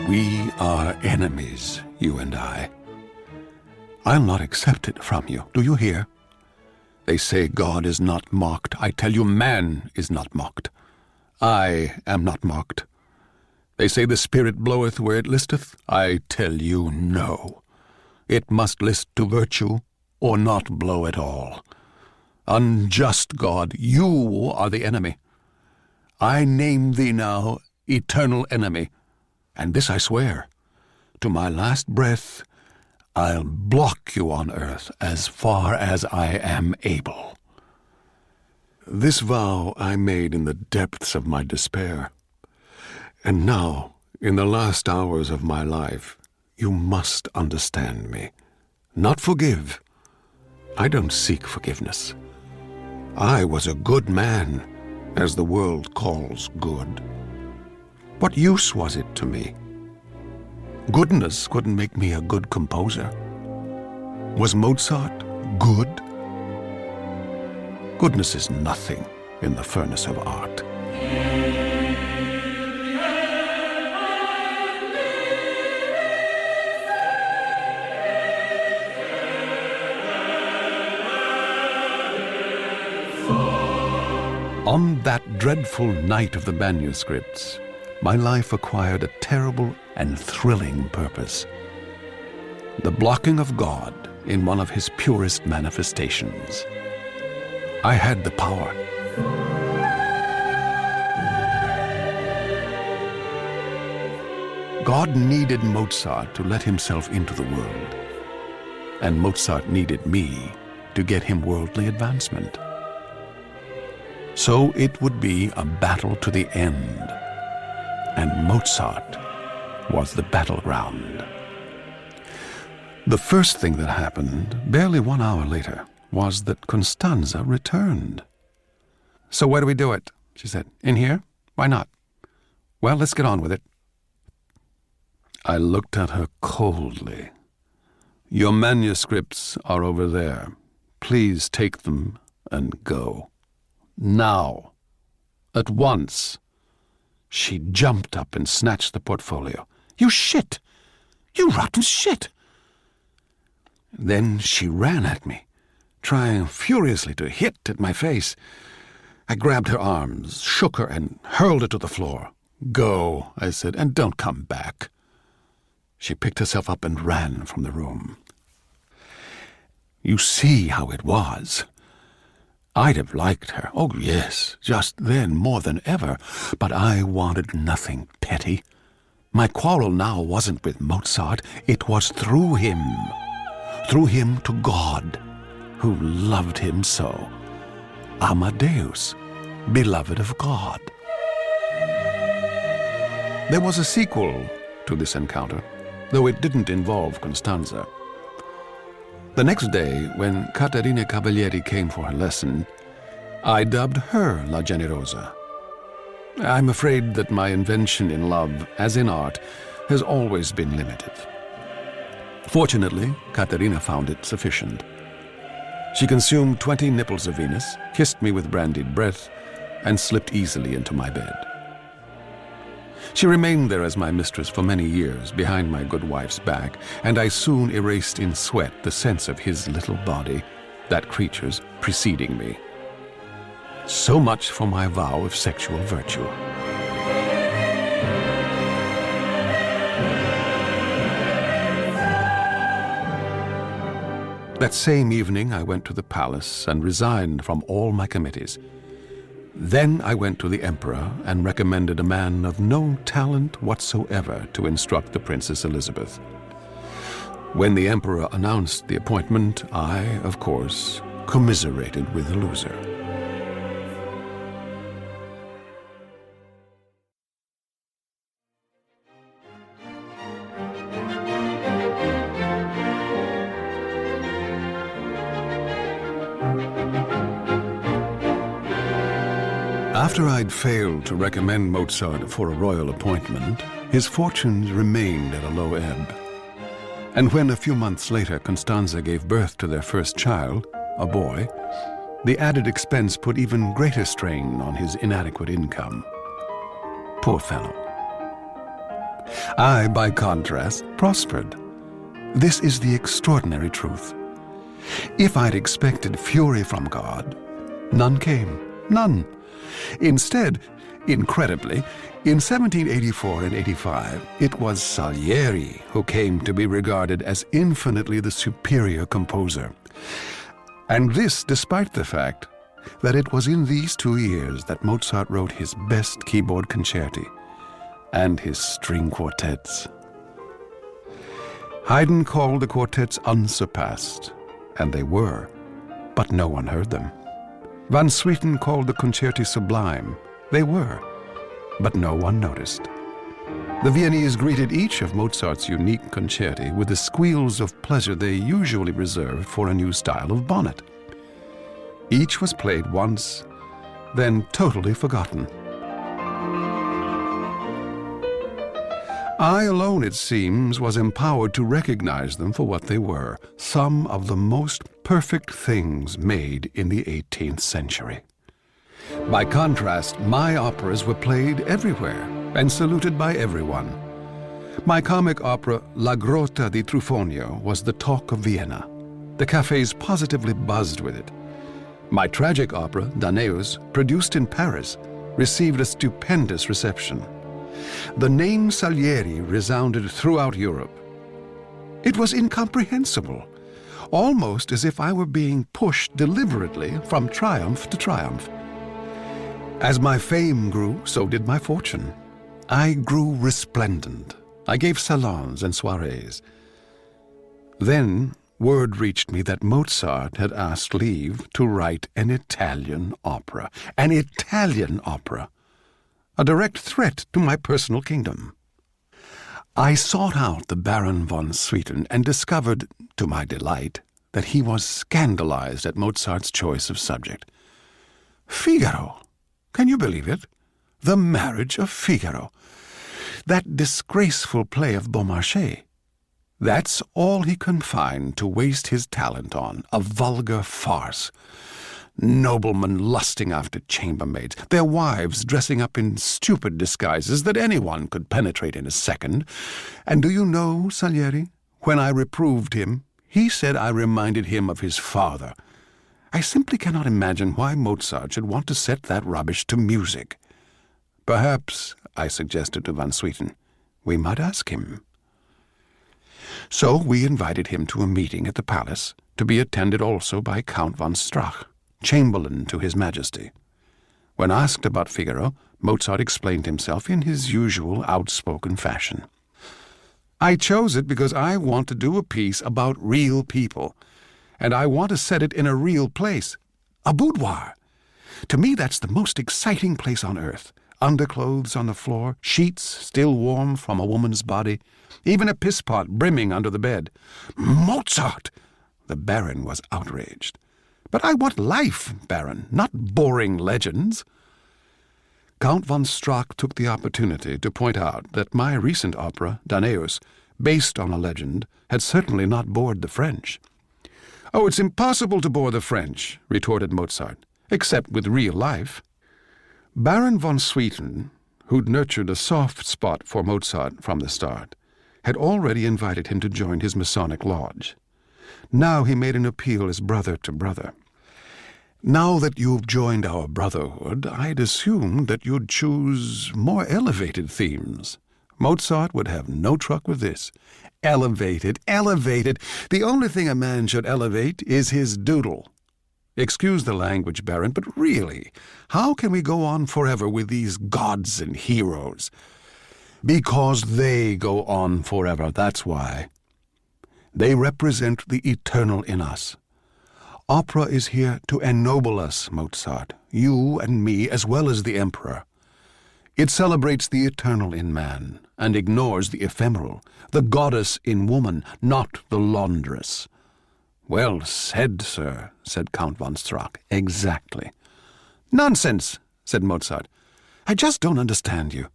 we are enemies, you and I. I'll not accept it from you. Do you hear? They say God is not mocked. I tell you, man is not mocked. I am not mocked. They say the Spirit bloweth where it listeth. I tell you, no. It must list to virtue, or not blow at all. Unjust God, you are the enemy. I name thee now eternal enemy, and this I swear, to my last breath, I'll block you on earth as far as I am able. This vow I made in the depths of my despair, and now, in the last hours of my life, you must understand me. Not forgive. I don't seek forgiveness. I was a good man, as the world calls good. What use was it to me? Goodness couldn't make me a good composer. Was Mozart good? Goodness is nothing in the furnace of art. On that dreadful night of the manuscripts, my life acquired a terrible and thrilling purpose. The blocking of God in one of his purest manifestations. I had the power. God needed Mozart to let himself into the world, and Mozart needed me to get him worldly advancement. So it would be a battle to the end, and Mozart was the battleground. The first thing that happened, barely 1 hour later, was that Constanza returned. "So where do we do it?" she said. "In here? Why not?" "Well, let's get on with it." I looked at her coldly. "Your manuscripts are over there. Please take them and go. Now. At once." She jumped up and snatched the portfolio. "You shit! You rotten shit!" Then she ran at me, trying furiously to hit at my face. I grabbed her arms, shook her, and hurled her to the floor. "Go," I said, "and don't come back." She picked herself up and ran from the room. You see how it was. I'd have liked her, oh yes, just then more than ever, but I wanted nothing petty. My quarrel now wasn't with Mozart, it was through him to God, who loved him so. Amadeus, beloved of God. There was a sequel to this encounter, though it didn't involve Constanza. The next day, when Caterina Cavalieri came for her lesson, I dubbed her La Generosa. I'm afraid that my invention in love, as in art, has always been limited. Fortunately, Caterina found it sufficient. She consumed 20 nipples of Venus, kissed me with brandied breath, and slipped easily into my bed. She remained there as my mistress for many years, behind my good wife's back, and I soon erased in sweat the sense of his little body, that creature's, preceding me. So much for my vow of sexual virtue. That same evening I went to the palace and resigned from all my committees. Then I went to the emperor and recommended a man of no talent whatsoever to instruct the Princess Elizabeth. When the emperor announced the appointment, I, of course, commiserated with the loser. After I'd failed to recommend Mozart for a royal appointment, his fortunes remained at a low ebb. And when a few months later Constanza gave birth to their first child, a boy, the added expense put even greater strain on his inadequate income. Poor fellow. I, by contrast, prospered. This is the extraordinary truth. If I'd expected fury from God, none came, none. Instead, incredibly, in 1784 and 85, it was Salieri who came to be regarded as infinitely the superior composer. And this despite the fact that it was in these 2 years that Mozart wrote his best keyboard concerti and his string quartets. Haydn called the quartets unsurpassed, and they were, but no one heard them. Van Swieten called the concerti sublime. They were, but no one noticed. The Viennese greeted each of Mozart's unique concerti with the squeals of pleasure they usually reserved for a new style of bonnet. Each was played once, then totally forgotten. I alone, it seems, was empowered to recognize them for what they were, some of the most perfect things made in the 18th century. By contrast, my operas were played everywhere and saluted by everyone. My comic opera La Grotta di Trufonio was the talk of Vienna. The cafes positively buzzed with it. My tragic opera, Danaeus, produced in Paris, received a stupendous reception. The name Salieri resounded throughout Europe. It was incomprehensible, almost as if I were being pushed deliberately from triumph to triumph. As my fame grew, so did my fortune. I grew resplendent. I gave salons and soirees. Then word reached me that Mozart had asked leave to write an Italian opera. An Italian opera! A direct threat to my personal kingdom. I sought out the Baron von Swieten and discovered, to my delight, that he was scandalized at Mozart's choice of subject. Figaro! Can you believe it? The Marriage of Figaro. That disgraceful play of Beaumarchais. That's all he confined to waste his talent on, a vulgar farce. Noblemen lusting after chambermaids, their wives dressing up in stupid disguises that anyone could penetrate in a second. And do you know, Salieri, when I reproved him, he said I reminded him of his father. I simply cannot imagine why Mozart should want to set that rubbish to music. Perhaps, I suggested to Van Swieten, we might ask him. So we invited him to a meeting at the palace, to be attended also by Count von Strach, Chamberlain to His Majesty. When asked about Figaro, Mozart explained himself in his usual outspoken fashion. I chose it because I want to do a piece about real people, and I want to set it in a real place, a boudoir. To me, that's the most exciting place on earth. Underclothes on the floor, sheets still warm from a woman's body, even a pisspot brimming under the bed. Mozart! The Baron was outraged. "But I want life, Baron, not boring legends." Count von Strack took the opportunity to point out that my recent opera, Danaeus, based on a legend, had certainly not bored the French. "Oh, it's impossible to bore the French," retorted Mozart, "except with real life." Baron von Swieten, who'd nurtured a soft spot for Mozart from the start, had already invited him to join his Masonic lodge. Now he made an appeal as brother to brother. "Now that you've joined our brotherhood, I'd assumed that you'd choose more elevated themes. Mozart would have no truck with this." "Elevated, elevated! The only thing a man should elevate is his doodle." "Excuse the language, Baron, but really, how can we go on forever with these gods and heroes?" "Because they go on forever, that's why. They represent the eternal in us. Opera is here to ennoble us, Mozart, you and me, as well as the Emperor. It celebrates the eternal in man, and ignores the ephemeral, the goddess in woman, not the laundress." "Well said, sir," said Count von Strack. "Exactly." "Nonsense," said Mozart. "I just don't understand you.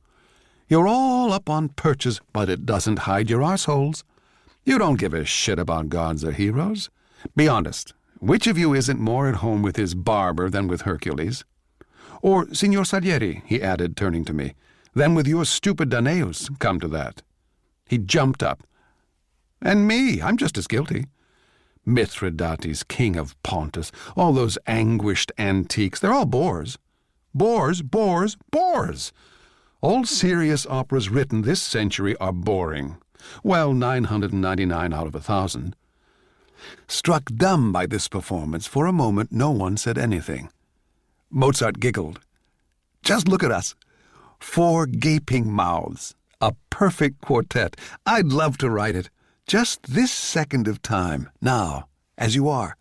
You're all up on perches, but it doesn't hide your arseholes. You don't give a shit about gods or heroes. Be honest. Which of you isn't more at home with his barber than with Hercules? Or, Signor Salieri," he added, turning to me, "than with your stupid Danaeus, come to that." He jumped up. "And me, I'm just as guilty. Mithridates, king of Pontus, all those anguished antiques, they're all bores. Bores, bores, bores! All serious operas written this century are boring. Well, 999 out of 1,000. Struck dumb by this performance, for a moment no one said anything. Mozart giggled. "Just look at us. 4 gaping mouths. A perfect quartet. I'd love to write it. Just this second of time, now, as you are.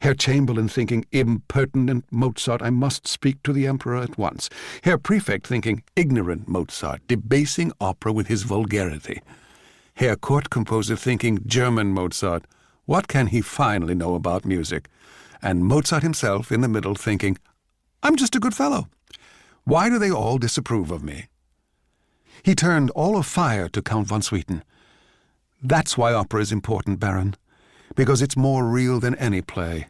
Herr Chamberlain thinking, 'Impertinent Mozart, I must speak to the Emperor at once.' Herr Prefect thinking, 'Ignorant Mozart, debasing opera with his vulgarity.' Herr Court Composer thinking, 'German Mozart, what can he finally know about music?' And Mozart himself in the middle thinking, 'I'm just a good fellow. Why do they all disapprove of me?'" He turned all afire to Count von Swieten. "That's why opera is important, Baron, because it's more real than any play.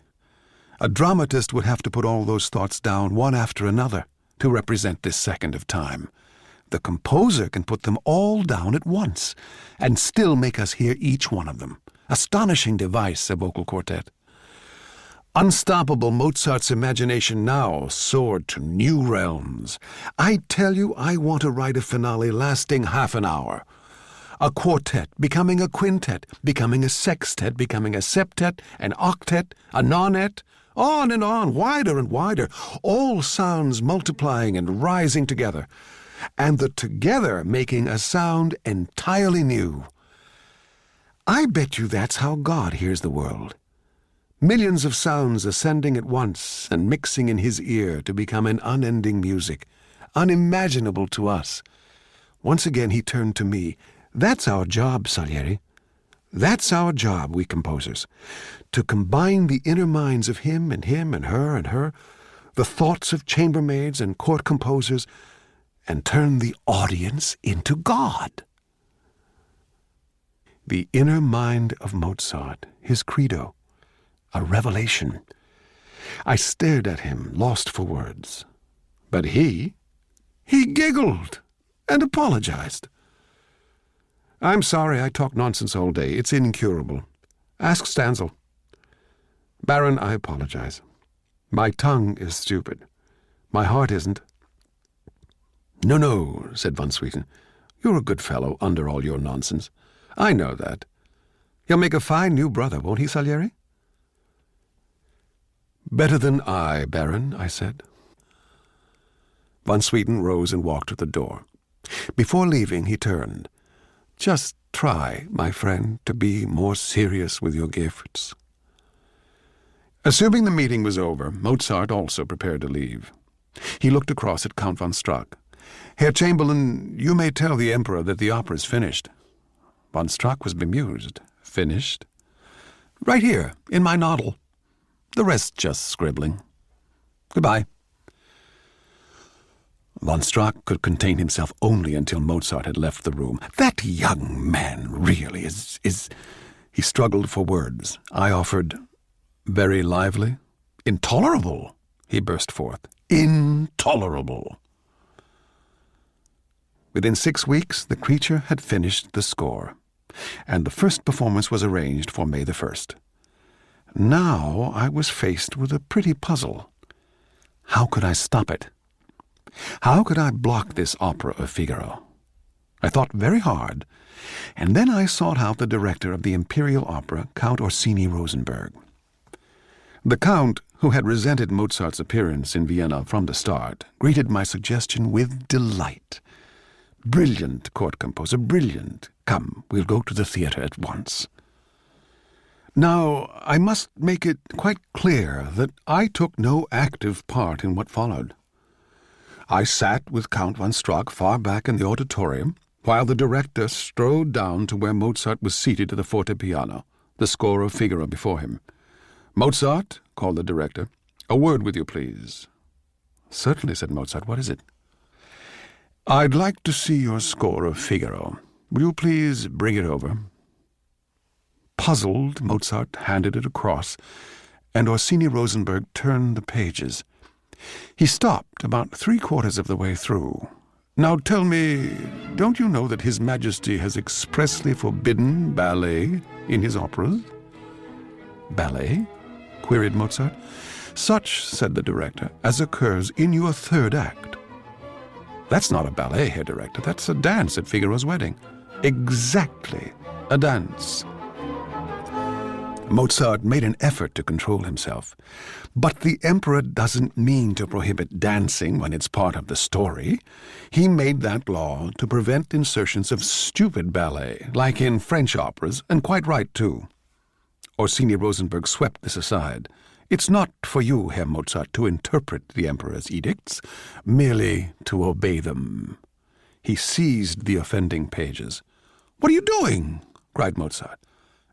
A dramatist would have to put all those thoughts down one after another to represent this second of time. The composer can put them all down at once and still make us hear each one of them. Astonishing device, a vocal quartet. Unstoppable Mozart's imagination now soared to new realms. I tell you, I want to write a finale lasting half an hour. A quartet becoming a quintet, becoming a sextet, becoming a septet, an octet, a nonet, on and on, wider and wider, all sounds multiplying and rising together, and the together making a sound entirely new. I bet you that's how God hears the world. Millions of sounds ascending at once and mixing in his ear to become an unending music, unimaginable to us. Once again he turned to me. That's our job, Salieri. That's our job, we composers, to combine the inner minds of him and her, the thoughts of chambermaids and court composers, and turn the audience into God. The inner mind of Mozart, his credo, a revelation. I stared at him, lost for words. But he giggled and apologized. "I'm sorry I talk nonsense all day. It's incurable. Ask Stanzel." "Baron, I apologize. My tongue is stupid. My heart isn't." No, said von Swieten. "You're a good fellow under all your nonsense. I know that. He'll make a fine new brother, won't he, Salieri?" "Better than I, Baron," I said. Von Swieten rose and walked to the door. Before leaving, he turned. "Just try, my friend, to be more serious with your gifts." Assuming the meeting was over, Mozart also prepared to leave. He looked across at Count von Strack. "Herr Chamberlain, you may tell the Emperor that the opera is finished." Von Strack was bemused. "Finished?" Right here, in my noddle. The rest just scribbling. Goodbye. Von Strack could contain himself only until Mozart had left the room. That young man really is... He struggled for words. I offered, very lively, intolerable, he burst forth. Intolerable. Within 6 weeks, the creature had finished the score, and the first performance was arranged for May the 1st. Now I was faced with a pretty puzzle. How could I stop it? How could I block this opera of Figaro? I thought very hard, and then I sought out the director of the Imperial Opera, Count Orsini Rosenberg. The Count, who had resented Mozart's appearance in Vienna from the start, greeted my suggestion with delight. Brilliant, court composer, brilliant. Come, we'll go to the theatre at once. Now, I must make it quite clear that I took no active part in what followed. I sat with Count von Strack far back in the auditorium, while the director strode down to where Mozart was seated at the fortepiano, the score of Figaro before him. "Mozart," called the director, "a word with you, please." "Certainly," said Mozart. "What is it?" "I'd like to see your score of Figaro. Will you please bring it over?" Puzzled, Mozart handed it across, and Orsini Rosenberg turned the pages. He stopped about 3/4 of the way through. "Now tell me, don't you know that His Majesty has expressly forbidden ballet in his operas?" "Ballet?" queried Mozart. "Such," said the director, "as occurs in your third act." "That's not a ballet, Herr Director. That's a dance at Figaro's wedding." "Exactly, a dance." Mozart made an effort to control himself. "But the emperor doesn't mean to prohibit dancing when it's part of the story. He made that law to prevent insertions of stupid ballet, like in French operas, and quite right, too." Orsini Rosenberg swept this aside. "It's not for you, Herr Mozart, to interpret the emperor's edicts, merely to obey them." He seized the offending pages. "What are you doing?" cried Mozart.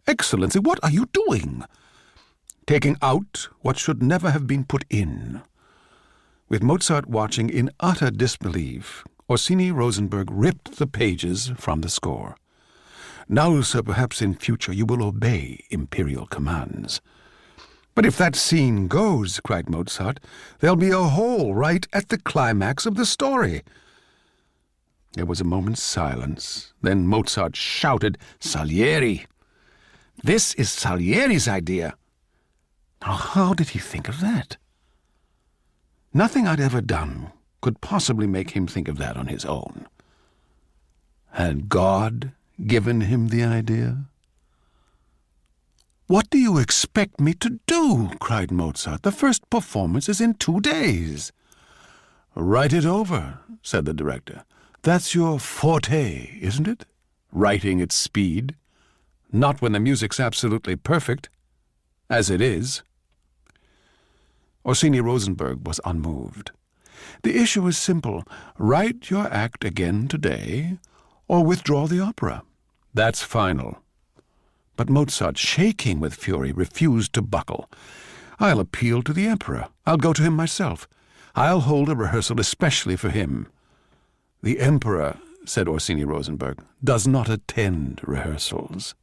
"Excellency, what are you doing?" "Taking out what should never have been put in." With Mozart watching in utter disbelief, Orsini Rosenberg ripped the pages from the score. "Now, sir, perhaps in future you will obey imperial commands." "But if that scene goes," cried Mozart, "there'll be a hole right at the climax of the story." There was a moment's silence. Then Mozart shouted, "Salieri! This is Salieri's idea." Now, how did he think of that? Nothing I'd ever done could possibly make him think of that on his own. Had God given him the idea? "What do you expect me to do?" cried Mozart. "The first performance is in 2 days." "Write it over," said the director. "That's your forte, isn't it? Writing at speed. Not when the music's absolutely perfect, as it is." Orsini Rosenberg was unmoved. "The issue is simple. Write your act again today, or withdraw the opera. That's final." But Mozart, shaking with fury, refused to buckle. "I'll appeal to the emperor. I'll go to him myself. I'll hold a rehearsal especially for him." "The emperor," said Orsini Rosenberg, "does not attend rehearsals."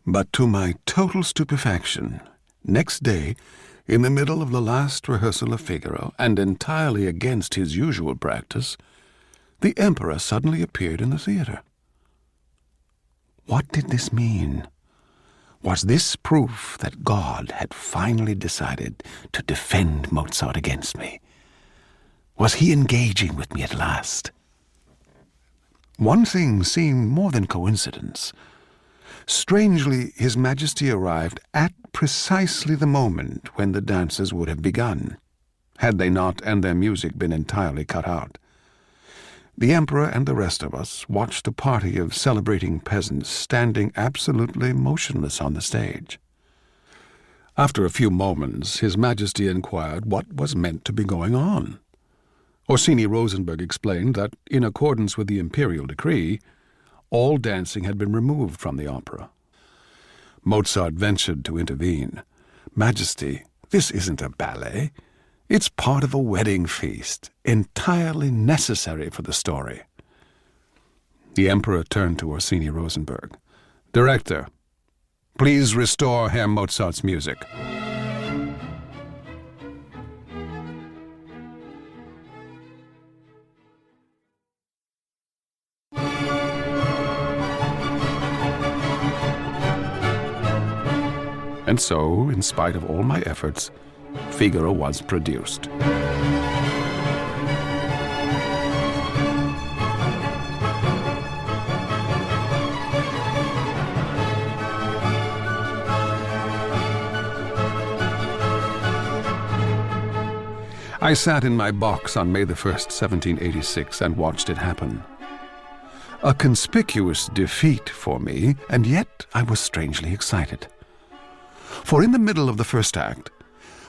But to my total stupefaction, next day, in the middle of the last rehearsal of Figaro, and entirely against his usual practice, the emperor suddenly appeared in the theatre. What did this mean? Was this proof that God had finally decided to defend Mozart against me? Was he engaging with me at last? One thing seemed more than coincidence. Strangely, His Majesty arrived at precisely the moment when the dances would have begun, had they not and their music been entirely cut out. The Emperor and the rest of us watched a party of celebrating peasants standing absolutely motionless on the stage. After a few moments, His Majesty inquired what was meant to be going on. Orsini Rosenberg explained that, in accordance with the imperial decree, all dancing had been removed from the opera. Mozart ventured to intervene. "Majesty, this isn't a ballet. It's part of a wedding feast, entirely necessary for the story." The Emperor turned to Orsini Rosenberg. "Director, please restore Herr Mozart's music." And so, in spite of all my efforts, Figaro was produced. I sat in my box on May the 1st, 1786, and watched it happen. A conspicuous defeat for me, and yet I was strangely excited. For in the middle of the first act,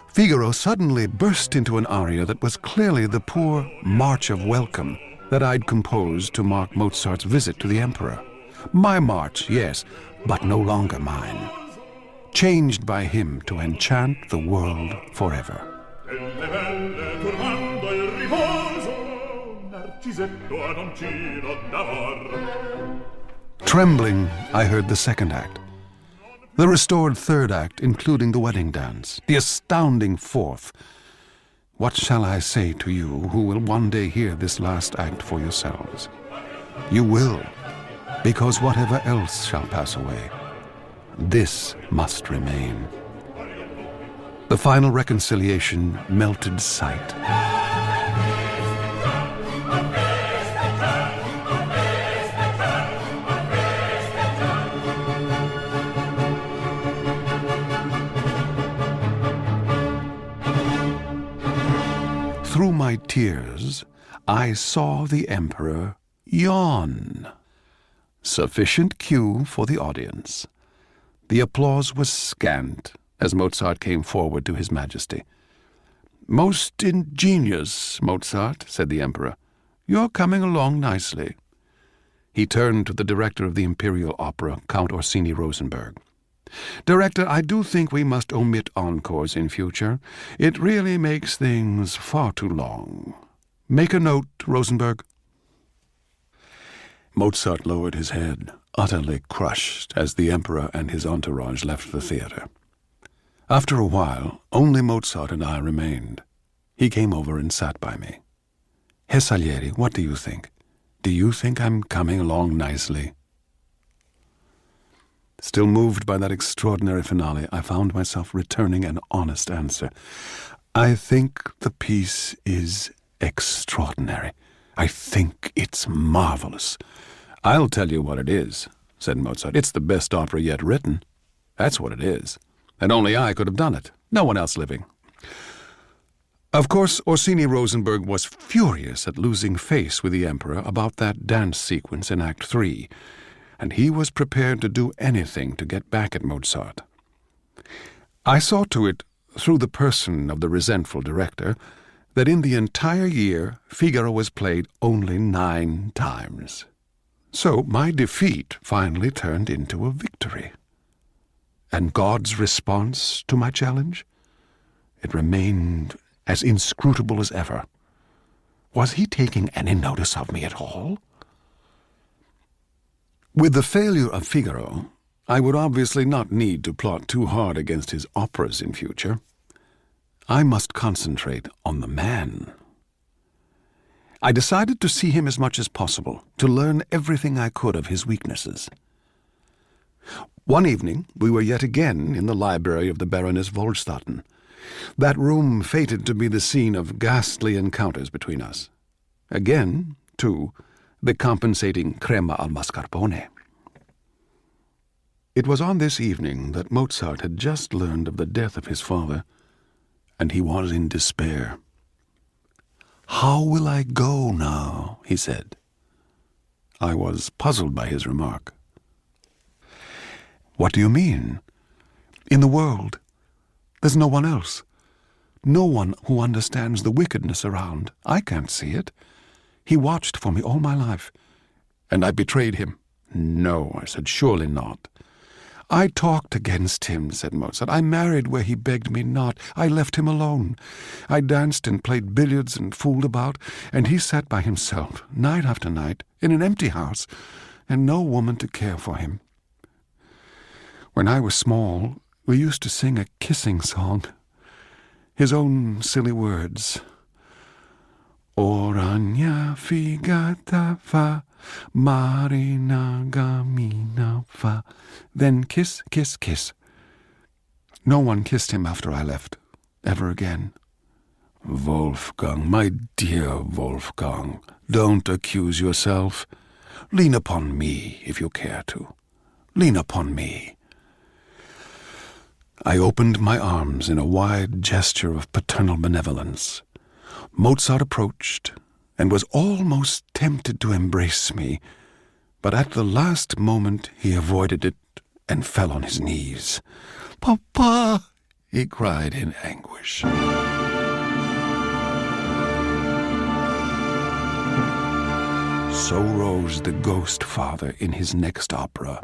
Figaro suddenly burst into an aria that was clearly the poor march of welcome that I'd composed to mark Mozart's visit to the Emperor. My march, yes, but no longer mine. Changed by him to enchant the world forever. Trembling, I heard the second act. The restored third act, including the wedding dance, the astounding fourth. What shall I say to you who will one day hear this last act for yourselves? You will, because whatever else shall pass away, this must remain. The final reconciliation melted sight. Through my tears, I saw the Emperor yawn. Sufficient cue for the audience. The applause was scant as Mozart came forward to His Majesty. "Most ingenious, Mozart," said the Emperor. "You're coming along nicely." He turned to the director of the Imperial Opera, Count Orsini Rosenberg. "Director, I do think we must omit encores in future. It really makes things far too long. Make a note, Rosenberg." Mozart lowered his head, utterly crushed, as the Emperor and his entourage left the theater. After a while, only Mozart and I remained. He came over and sat by me. "Herr Salieri, what do you think? Do you think I'm coming along nicely?" Still moved by that extraordinary finale, I found myself returning an honest answer. "I think the piece is extraordinary. I think it's marvelous." "I'll tell you what it is," said Mozart. "It's the best opera yet written. That's what it is. And only I could have done it. No one else living." Of course, Orsini Rosenberg was furious at losing face with the Emperor about that dance sequence in Act 3, and he was prepared to do anything to get back at Mozart. I saw to it, through the person of the resentful director, that in the entire year Figaro was played only 9 times. So my defeat finally turned into a victory. And God's response to my challenge? It remained as inscrutable as ever. Was he taking any notice of me at all? With the failure of Figaro, I would obviously not need to plot too hard against his operas in future. I must concentrate on the man. I decided to see him as much as possible, to learn everything I could of his weaknesses. One evening, we were yet again in the library of the Baroness Wohlstatten, that room fated to be the scene of ghastly encounters between us. Again, too, the compensating crema al mascarpone. It was on this evening that Mozart had just learned of the death of his father, and he was in despair. "How will I go now?" he said. I was puzzled by his remark. "What do you mean? In the world, there's no one else. No one who understands the wickedness around. I can't see it. He watched for me all my life, and I betrayed him." "No," I said, "surely not. "I talked against him," said Mozart. "I married where he begged me not. I left him alone. I danced and played billiards and fooled about, and he sat by himself, night after night, in an empty house, and no woman to care for him. When I was small, we used to sing a kissing song. His own silly words. Orania figata fa, marina gamina fa. Then kiss, kiss, kiss. No one kissed him after I left, ever again." "Wolfgang, my dear Wolfgang, don't accuse yourself. Lean upon me if you care to. Lean upon me." I opened my arms in a wide gesture of paternal benevolence. Mozart approached and was almost tempted to embrace me, but at the last moment he avoided it and fell on his knees. "Papa!" he cried in anguish. So rose the ghost father in his next opera.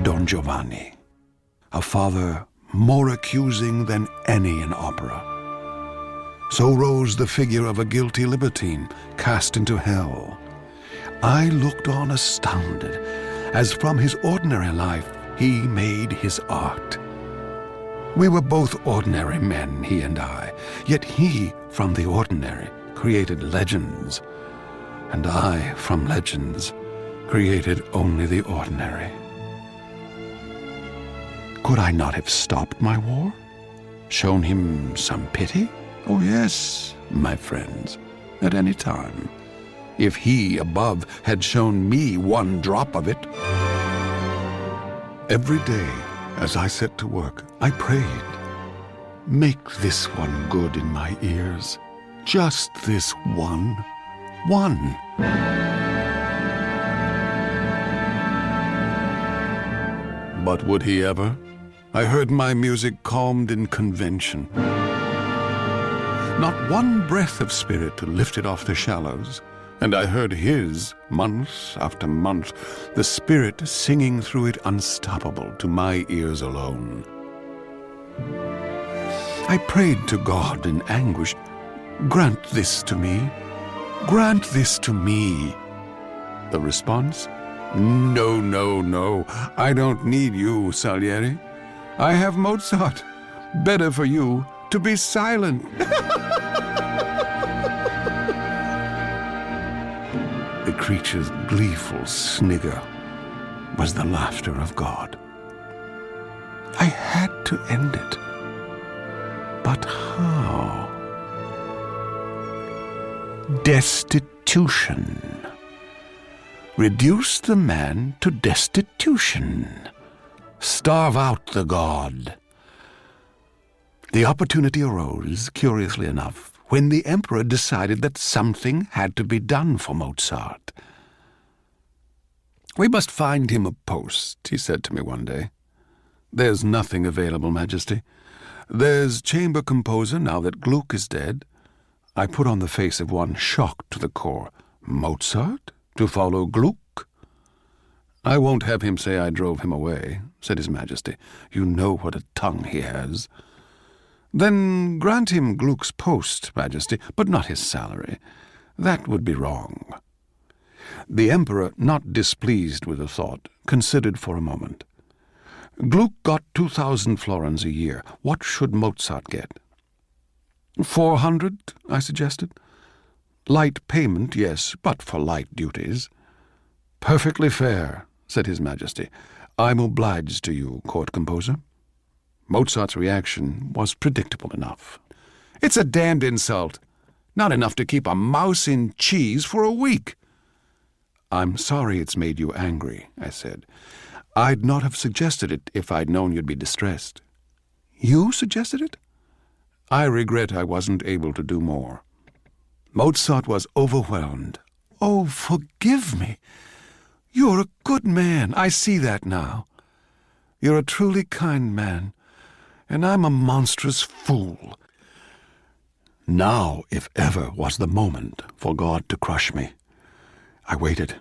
Don Giovanni, a father more accusing than any in opera. So rose the figure of a guilty libertine cast into hell. I looked on astounded, as from his ordinary life he made his art. We were both ordinary men, he and I, yet he, from the ordinary, created legends, and I, from legends, created only the ordinary. Could I not have stopped my war? Shown him some pity? Oh yes, my friends, at any time, if he above had shown me one drop of it. Every day, as I set to work, I prayed, "Make this one good in my ears, just this one. But would he ever? I heard my music calmed in convention. Not one breath of spirit to lift it off the shallows, and I heard his, month after month, the spirit singing through it unstoppable to my ears alone. I prayed to God in anguish, "Grant this to me, grant this to me." The response? "No, no, no, I don't need you, Salieri. I have Mozart. Better for you to be silent." The creature's gleeful snigger was the laughter of God. I had to end it. But how? Destitution. Reduce the man to destitution. Starve out the god. The opportunity arose, curiously enough, when the emperor decided that something had to be done for Mozart. "We must find him a post," he said to me one day. "There's nothing available, Majesty. There's chamber composer now that Gluck is dead." I put on the face of one shocked to the core. "Mozart? To follow Gluck?" "I won't have him say I drove him away," said His Majesty. "You know what a tongue he has." "Then grant him Gluck's post, Majesty, but not his salary. That would be wrong." The emperor, not displeased with the thought, considered for a moment. Gluck got 2,000 florins a year. What should Mozart get? 400, I suggested. Light payment, yes, but for light duties. "Perfectly fair," said His Majesty. "I'm obliged to you, court composer." Mozart's reaction was predictable enough. "It's a damned insult. Not enough to keep a mouse in cheese for a week." "I'm sorry it's made you angry," I said. "I'd not have suggested it if I'd known you'd be distressed." "You suggested it?" "I regret I wasn't able to do more." Mozart was overwhelmed. "Oh, forgive me. You're a good man. I see that now. You're a truly kind man, and I'm a monstrous fool." Now, if ever, was the moment for God to crush me. I waited.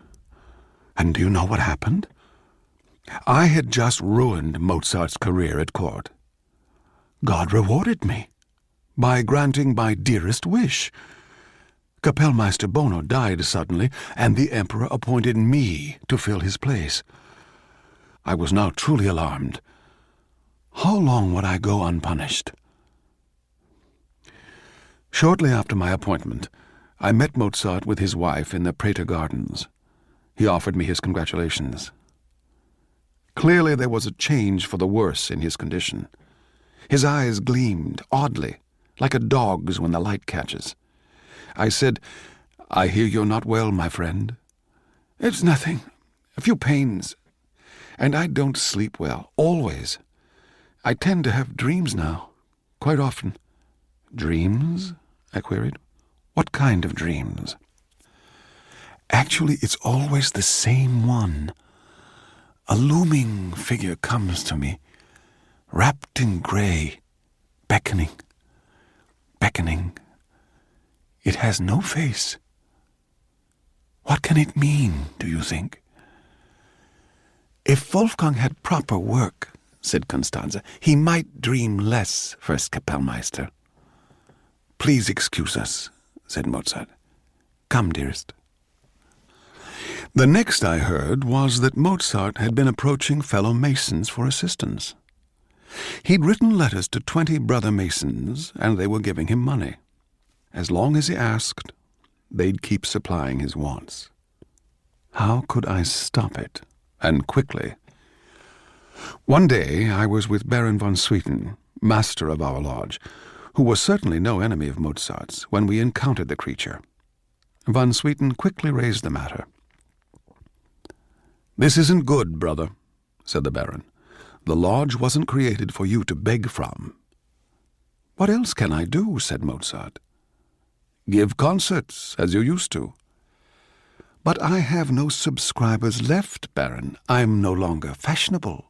And do you know what happened? I had just ruined Mozart's career at court. God rewarded me by granting my dearest wish. Kapellmeister Bono died suddenly, and the emperor appointed me to fill his place. I was now truly alarmed. How long would I go unpunished? Shortly after my appointment, I met Mozart with his wife in the Prater Gardens. He offered me his congratulations. Clearly there was a change for the worse in his condition. His eyes gleamed oddly, like a dog's when the light catches. I said, "I hear you're not well, my friend." "It's nothing. A few pains. And I don't sleep well, always. I tend to have dreams now, quite often." "Dreams?" I queried. "What kind of dreams?" "Actually, it's always the same one. A looming figure comes to me, wrapped in gray, beckoning, beckoning. It has no face. What can it mean, do you think?" "If Wolfgang had proper work," said Constanze, "he might dream less, First Kapellmeister." "Please excuse us," said Mozart. "Come, dearest." The next I heard was that Mozart had been approaching fellow Masons for assistance. He'd written letters to 20 brother Masons, and they were giving him money. As long as he asked, they'd keep supplying his wants. How could I stop it, and quickly? One day I was with Baron von Swieten, master of our lodge, who was certainly no enemy of Mozart's, when we encountered the creature. Von Swieten quickly raised the matter. "This isn't good, brother," said the Baron. "The lodge wasn't created for you to beg from." "What else can I do?" said Mozart. "Give concerts, as you used to." "But I have no subscribers left, Baron. I'm no longer fashionable."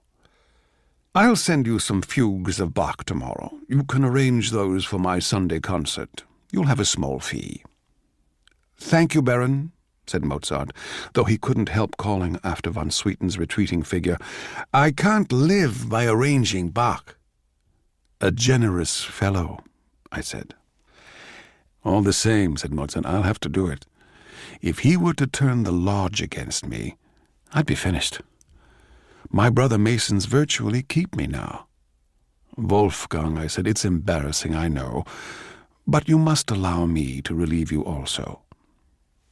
"I'll send you some fugues of Bach tomorrow. You can arrange those for my Sunday concert. You'll have a small fee." "Thank you, Baron," said Mozart, though he couldn't help calling after von Swieten's retreating figure, "I can't live by arranging Bach." "A generous fellow," I said. "All the same," said Mozart, "I'll have to do it. If he were to turn the lodge against me, I'd be finished. My brother Masons virtually keep me now." "Wolfgang," I said, "it's embarrassing, I know, but you must allow me to relieve you also."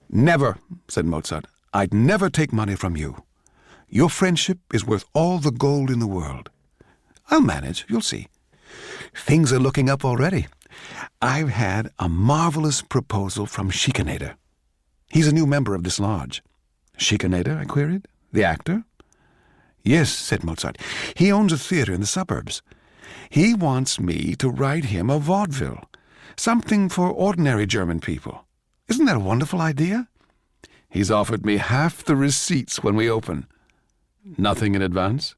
"Never," said Mozart. "I'd never take money from you. Your friendship is worth all the gold in the world. I'll manage, you'll see. Things are looking up already. I've had a marvelous proposal from Schikaneder. He's a new member of this lodge." "Schikaneder?" I queried. "The actor?" "Yes," said Mozart. "He owns a theater in the suburbs. He wants me to write him a vaudeville, something for ordinary German people. Isn't that a wonderful idea? He's offered me half the receipts when we open." "Nothing in advance?"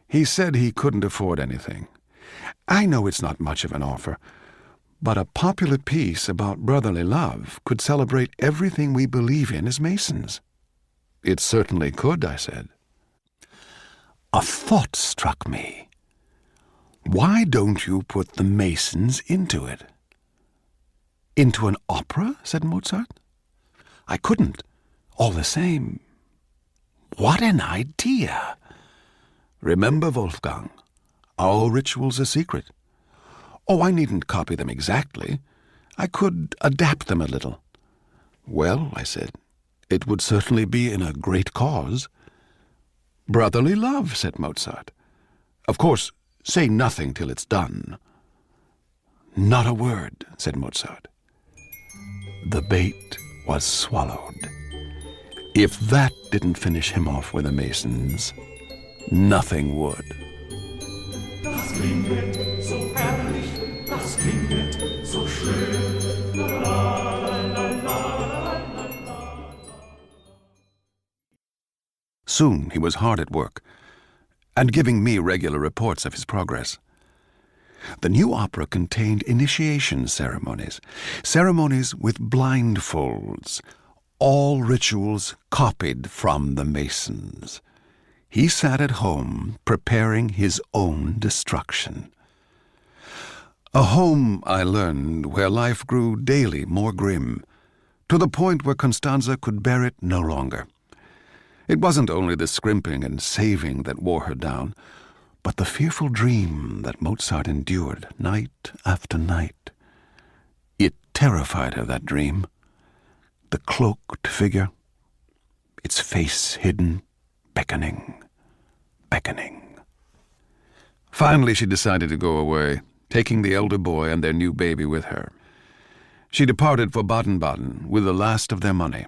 "He said he couldn't afford anything. I know it's not much of an offer, but a popular piece about brotherly love could celebrate everything we believe in as Masons." "It certainly could," I said. A thought struck me. "Why don't you put the Masons into it?" "Into an opera?" said Mozart. "I couldn't. All the same. What an idea! Remember, Wolfgang, our rituals are secret. Oh, I needn't copy them exactly. I could adapt them a little." "Well," I said, "it would certainly be in a great cause." "Brotherly love," said Mozart. "Of course, say nothing till it's done." "Not a word," said Mozart. The bait was swallowed. If that didn't finish him off with the Masons, nothing would. Das klingt so herrlich, das klingt so schön. La, la, la, la, la, la. Soon he was hard at work, and giving me regular reports of his progress. The new opera contained initiation ceremonies, ceremonies with blindfolds, all rituals copied from the Masons. He sat at home preparing his own destruction. A home, I learned, where life grew daily more grim, to the point where Constanza could bear it no longer. It wasn't only the scrimping and saving that wore her down, but the fearful dream that Mozart endured night after night. It terrified her, that dream. The cloaked figure, its face hidden, beckoning, beckoning. Finally, she decided to go away, taking the elder boy and their new baby with her. She departed for Baden-Baden with the last of their money.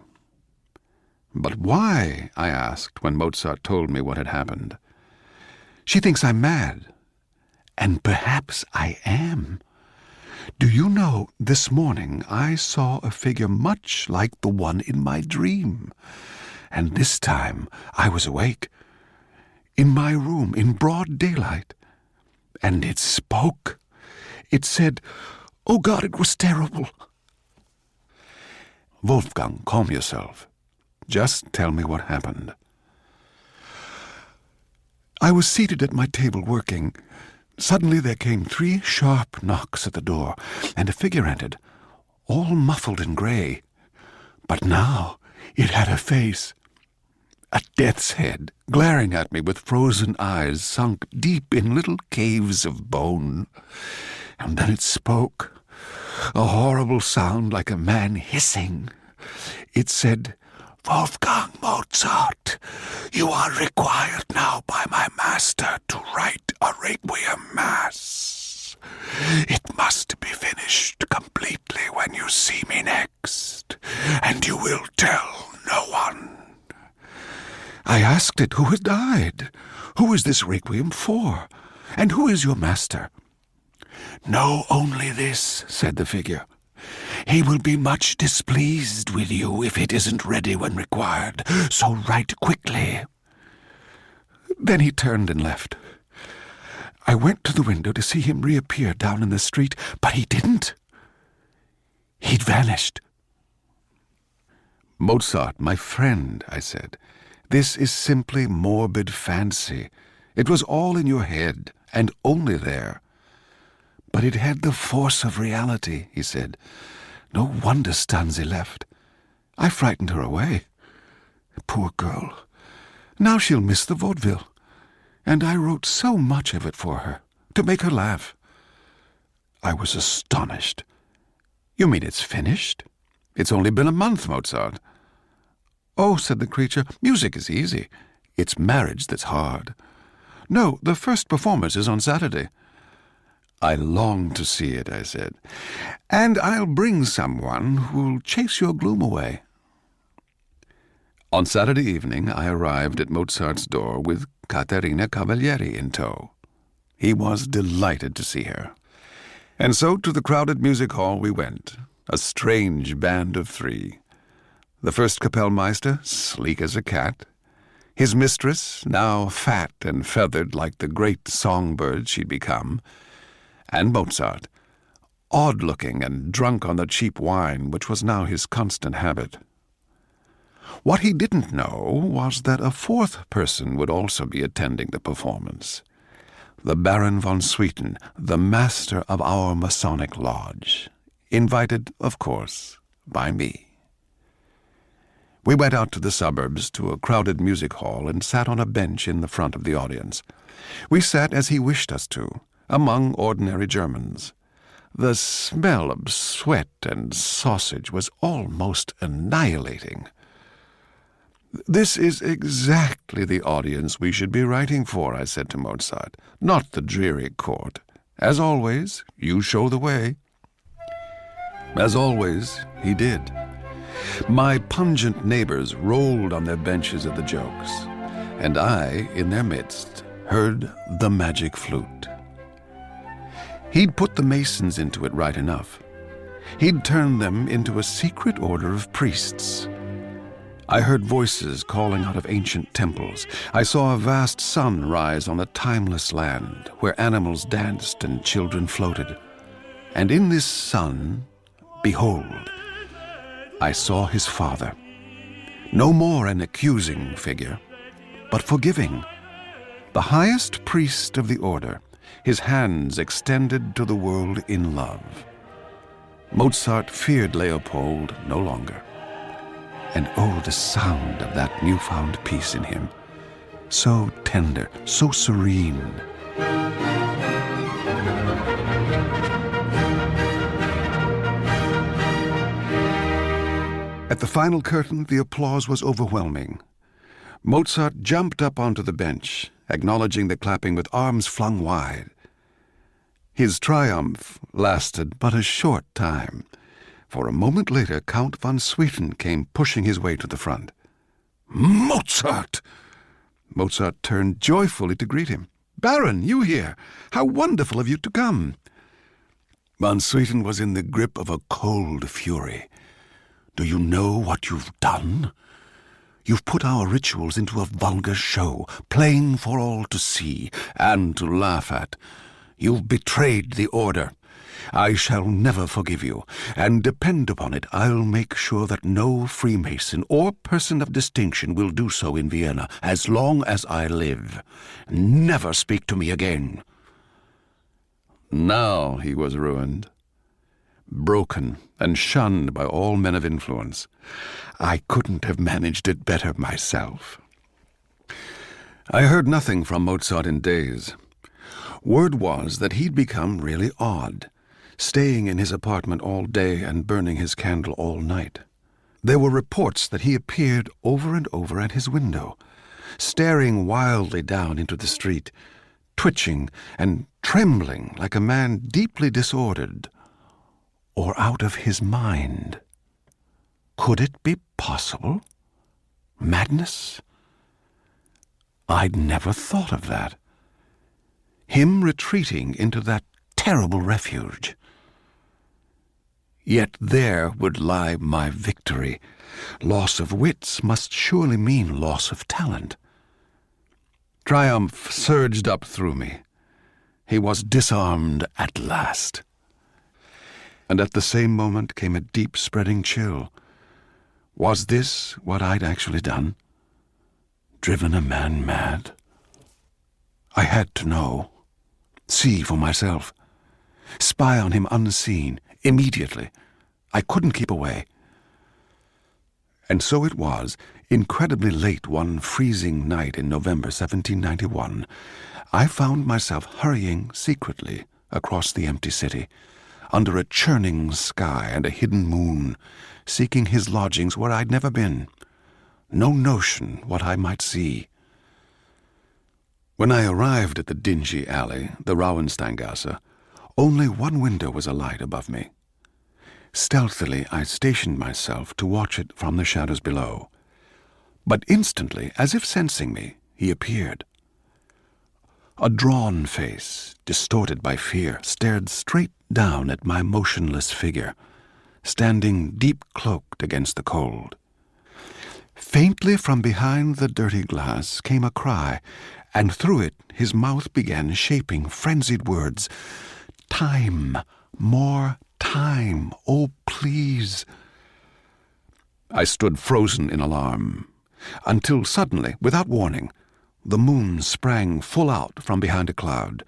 "But why?" I asked when Mozart told me what had happened. "She thinks I'm mad." And perhaps I am. Do you know, this morning I saw a figure much like the one in my dream. And this time I was awake, in my room, in broad daylight. And it spoke. It said, oh God, it was terrible. Wolfgang, calm yourself. Just tell me what happened. I was seated at my table working. Suddenly there came 3 sharp knocks at the door, and a figure entered, all muffled in grey. But now it had a face, a death's head, glaring at me with frozen eyes sunk deep in little caves of bone. And then it spoke, a horrible sound like a man hissing. It said, Wolfgang Mozart, you are required now by my master to write a requiem mass. It must be finished completely when you see me next, and you will tell no one. I asked it who had died. Who is this requiem for? And who is your master? Know only this, said the figure. He will be much displeased with you if it isn't ready when required, so write quickly. Then he turned and left. I went to the window to see him reappear down in the street, but he didn't. He'd vanished. Mozart, my friend, I said, this is simply morbid fancy. It was all in your head, and only there. But it had the force of reality, he said. No wonder Stanzi left. I frightened her away. Poor girl. Now she'll miss the vaudeville. And I wrote so much of it for her, to make her laugh. I was astonished. You mean it's finished? It's only been a month, Mozart. Oh, said the creature, music is easy. It's marriage that's hard. No, the first performance is on Saturday. I long to see it, I said, and I'll bring someone who'll chase your gloom away. On Saturday evening, I arrived at Mozart's door with Caterina Cavalieri in tow. He was delighted to see her. And so to the crowded music hall we went, a strange band of 3. The first Kapellmeister, sleek as a cat, his mistress, now fat and feathered like the great songbird she'd become, and Mozart, odd-looking and drunk on the cheap wine which was now his constant habit. What he didn't know was that a 4th person would also be attending the performance. The Baron von Swieten, the master of our Masonic Lodge, invited, of course, by me. We went out to the suburbs to a crowded music hall and sat on a bench in the front of the audience. We sat as he wished us to, among ordinary Germans. The smell of sweat and sausage was almost annihilating. This is exactly the audience we should be writing for, I said to Mozart, not the dreary court. As always, you show the way. As always, he did. My pungent neighbors rolled on their benches at the jokes, and I, in their midst, heard the magic flute. He'd put the Masons into it right enough. He'd turned them into a secret order of priests. I heard voices calling out of ancient temples. I saw a vast sun rise on a timeless land where animals danced and children floated. And in this sun, behold, I saw his father. No more an accusing figure, but forgiving. The highest priest of the order, his hands extended to the world in love. Mozart feared Leopold no longer. And oh, the sound of that newfound peace in him. So tender, so serene. At the final curtain, the applause was overwhelming. Mozart jumped up onto the bench, acknowledging the clapping with arms flung wide. His triumph lasted but a short time. For a moment later, Count von Swieten came pushing his way to the front. "Mozart!" Mozart turned joyfully to greet him. "Baron, you here! How wonderful of you to come!" Von Swieten was in the grip of a cold fury. "Do you know what you've done? You've put our rituals into a vulgar show, playing for all to see and to laugh at. You've betrayed the order. I shall never forgive you, and depend upon it, I'll make sure that no Freemason or person of distinction will do so in Vienna as long as I live. Never speak to me again." Now he was ruined, broken and shunned by all men of influence. I couldn't have managed it better myself. I heard nothing from Mozart in days. Word was that he'd become really odd, staying in his apartment all day and burning his candle all night. There were reports that he appeared over and over at his window, staring wildly down into the street, twitching and trembling like a man deeply disordered or out of his mind. Could it be possible? Madness? I'd never thought of that. Him retreating into that terrible refuge. Yet there would lie my victory. Loss of wits must surely mean loss of talent. Triumph surged up through me. He was disarmed at last. And at the same moment came a deep spreading chill. Was this what I'd actually done? Driven a man mad? I had to know. See for myself. Spy on him unseen, immediately. I couldn't keep away. And so it was, incredibly late one freezing night in November 1791, I found myself hurrying secretly across the empty city, under a churning sky and a hidden moon, seeking his lodgings where I'd never been. No notion what I might see. When I arrived at the dingy alley, the Rauhensteingasse, only one window was alight above me. Stealthily, I stationed myself to watch it from the shadows below. But instantly, as if sensing me, he appeared. A drawn face, distorted by fear, stared straight down at my motionless figure, standing deep-cloaked against the cold. Faintly from behind the dirty glass came a cry, and through it his mouth began shaping frenzied words. "Time, more time, oh please." I stood frozen in alarm, until suddenly, without warning, the moon sprang full out from behind a cloud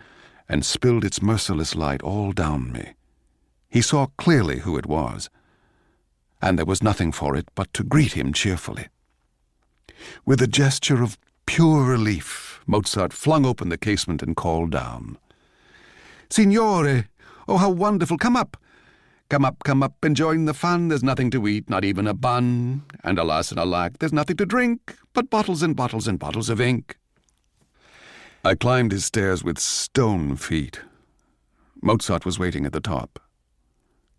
and spilled its merciless light all down me. He saw clearly who it was, and there was nothing for it but to greet him cheerfully. With a gesture of pure relief, Mozart flung open the casement and called down. "Signore! Oh, how wonderful! Come up! Come up and join the fun. There's nothing to eat, not even a bun. And alas and alack, there's nothing to drink, but bottles and bottles and bottles of ink." I climbed his stairs with stone feet. Mozart was waiting at the top.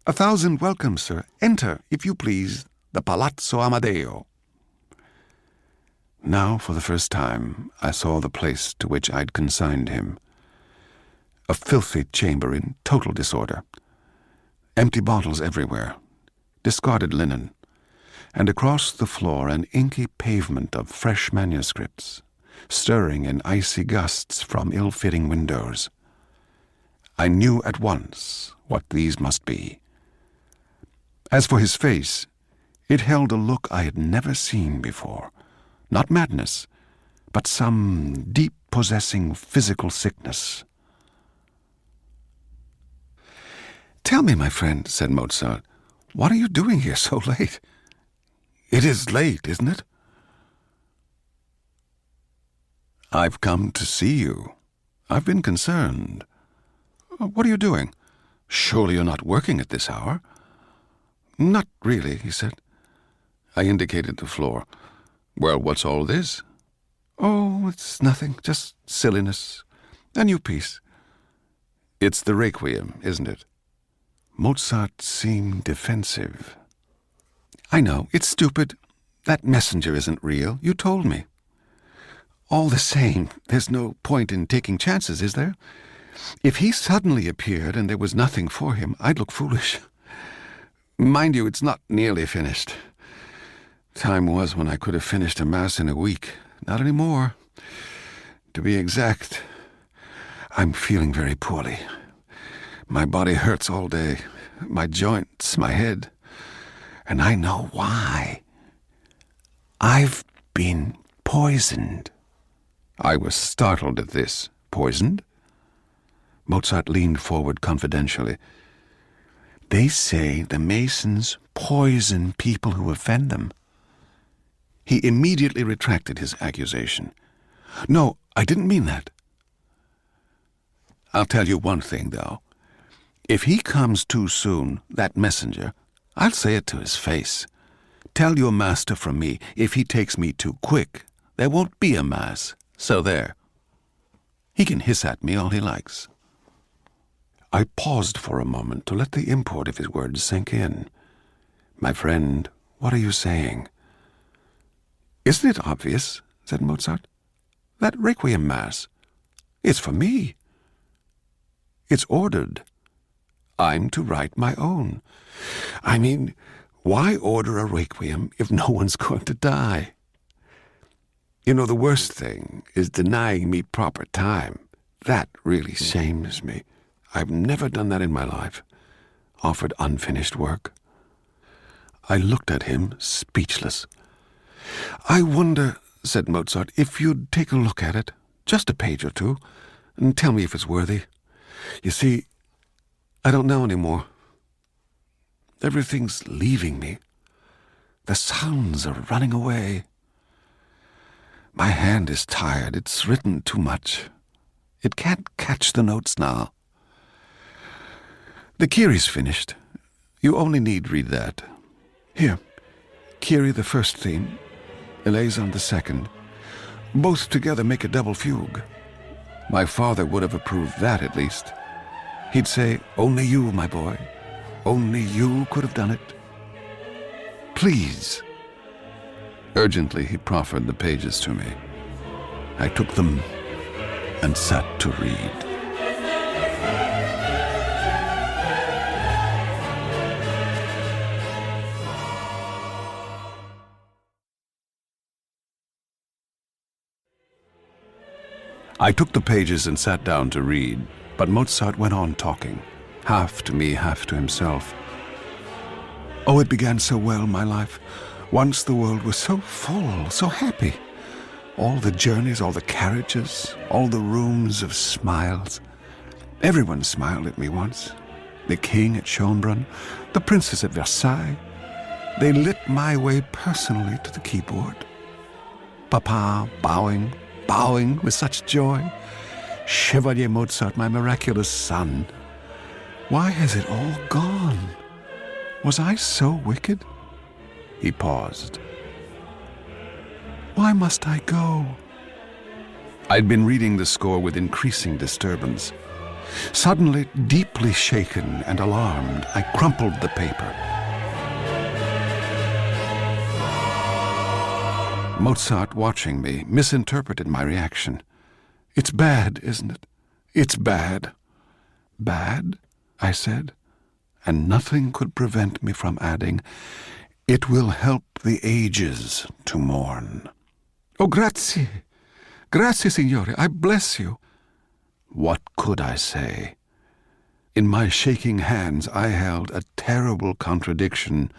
"1,000 welcomes, sir. Enter, if you please, the Palazzo Amadeo." Now, for the first time, I saw the place to which I'd consigned him. A filthy chamber in total disorder. Empty bottles everywhere, discarded linen, and across the floor an inky pavement of fresh manuscripts, stirring in icy gusts from ill-fitting windows. I knew at once what these must be. As for his face, it held a look I had never seen before. Not madness, but some deep possessing physical sickness. "Tell me, my friend," said Mozart, "what are you doing here so late? It is late, isn't it?" "I've come to see you. I've been concerned. What are you doing? Surely you're not working at this hour?" "Not really," he said. I indicated the floor. "Well, what's all this?" "Oh, it's nothing, just silliness. A new piece." "It's the requiem, isn't it?" Mozart seemed defensive. "I know, it's stupid. That messenger isn't real. You told me." "All the same, there's no point in taking chances, is there? If he suddenly appeared and there was nothing for him, I'd look foolish. Mind you, it's not nearly finished. Time was when I could have finished a mass in a week. Not anymore. To be exact, I'm feeling very poorly. My body hurts all day, my joints, my head, and I know why. I've been poisoned." I was startled at this. "Poisoned?" Mozart leaned forward confidentially. "They say the Masons poison people who offend them." He immediately retracted his accusation. "No, I didn't mean that." "I'll tell you one thing, though. If he comes too soon, that messenger, I'll say it to his face. Tell your master from me, if he takes me too quick, there won't be a mass. So there. He can hiss at me all he likes." I paused for a moment to let the import of his words sink in. "My friend, what are you saying?" "Isn't it obvious?" said Mozart. "That requiem mass. It's for me. It's ordered. I'm to write my own. I mean, why order a requiem if no one's going to die? You know, the worst thing is denying me proper time. That really shames me. I've never done that in my life. Offered unfinished work." I looked at him, speechless. "I wonder," said Mozart, "if you'd take a look at it, just a page or two, and tell me if it's worthy. You see, I don't know anymore. Everything's leaving me. The sounds are running away. My hand is tired. It's written too much. It can't catch the notes now. The Kyrie's finished. You only need read that. Here, Kyrie the first theme, Eleison the second. Both together make a double fugue. My father would have approved that at least. He'd say, 'Only you, my boy. Only you could have done it. Please.'" Urgently he proffered the pages to me. I took them and sat to read. I took the pages and sat down to read, but Mozart went on talking, half to me, half to himself. "Oh, it began so well, my life. Once the world was so full, so happy. All the journeys, all the carriages, all the rooms of smiles. Everyone smiled at me once. The king at Schönbrunn, the princess at Versailles. They lit my way personally to the keyboard. Papa bowing with such joy. Chevalier Mozart, my miraculous son. Why has it all gone? Was I so wicked?" He paused. "Why must I go?" I'd been reading the score with increasing disturbance. Suddenly, deeply shaken and alarmed, I crumpled the paper. Mozart, watching me, misinterpreted my reaction. "It's bad, isn't it? It's bad." "Bad?" I said, and nothing could prevent me from adding, It will help the ages to mourn. Oh, grazie. Grazie, signore. I bless you. What could I say? In my shaking hands I held a terrible contradiction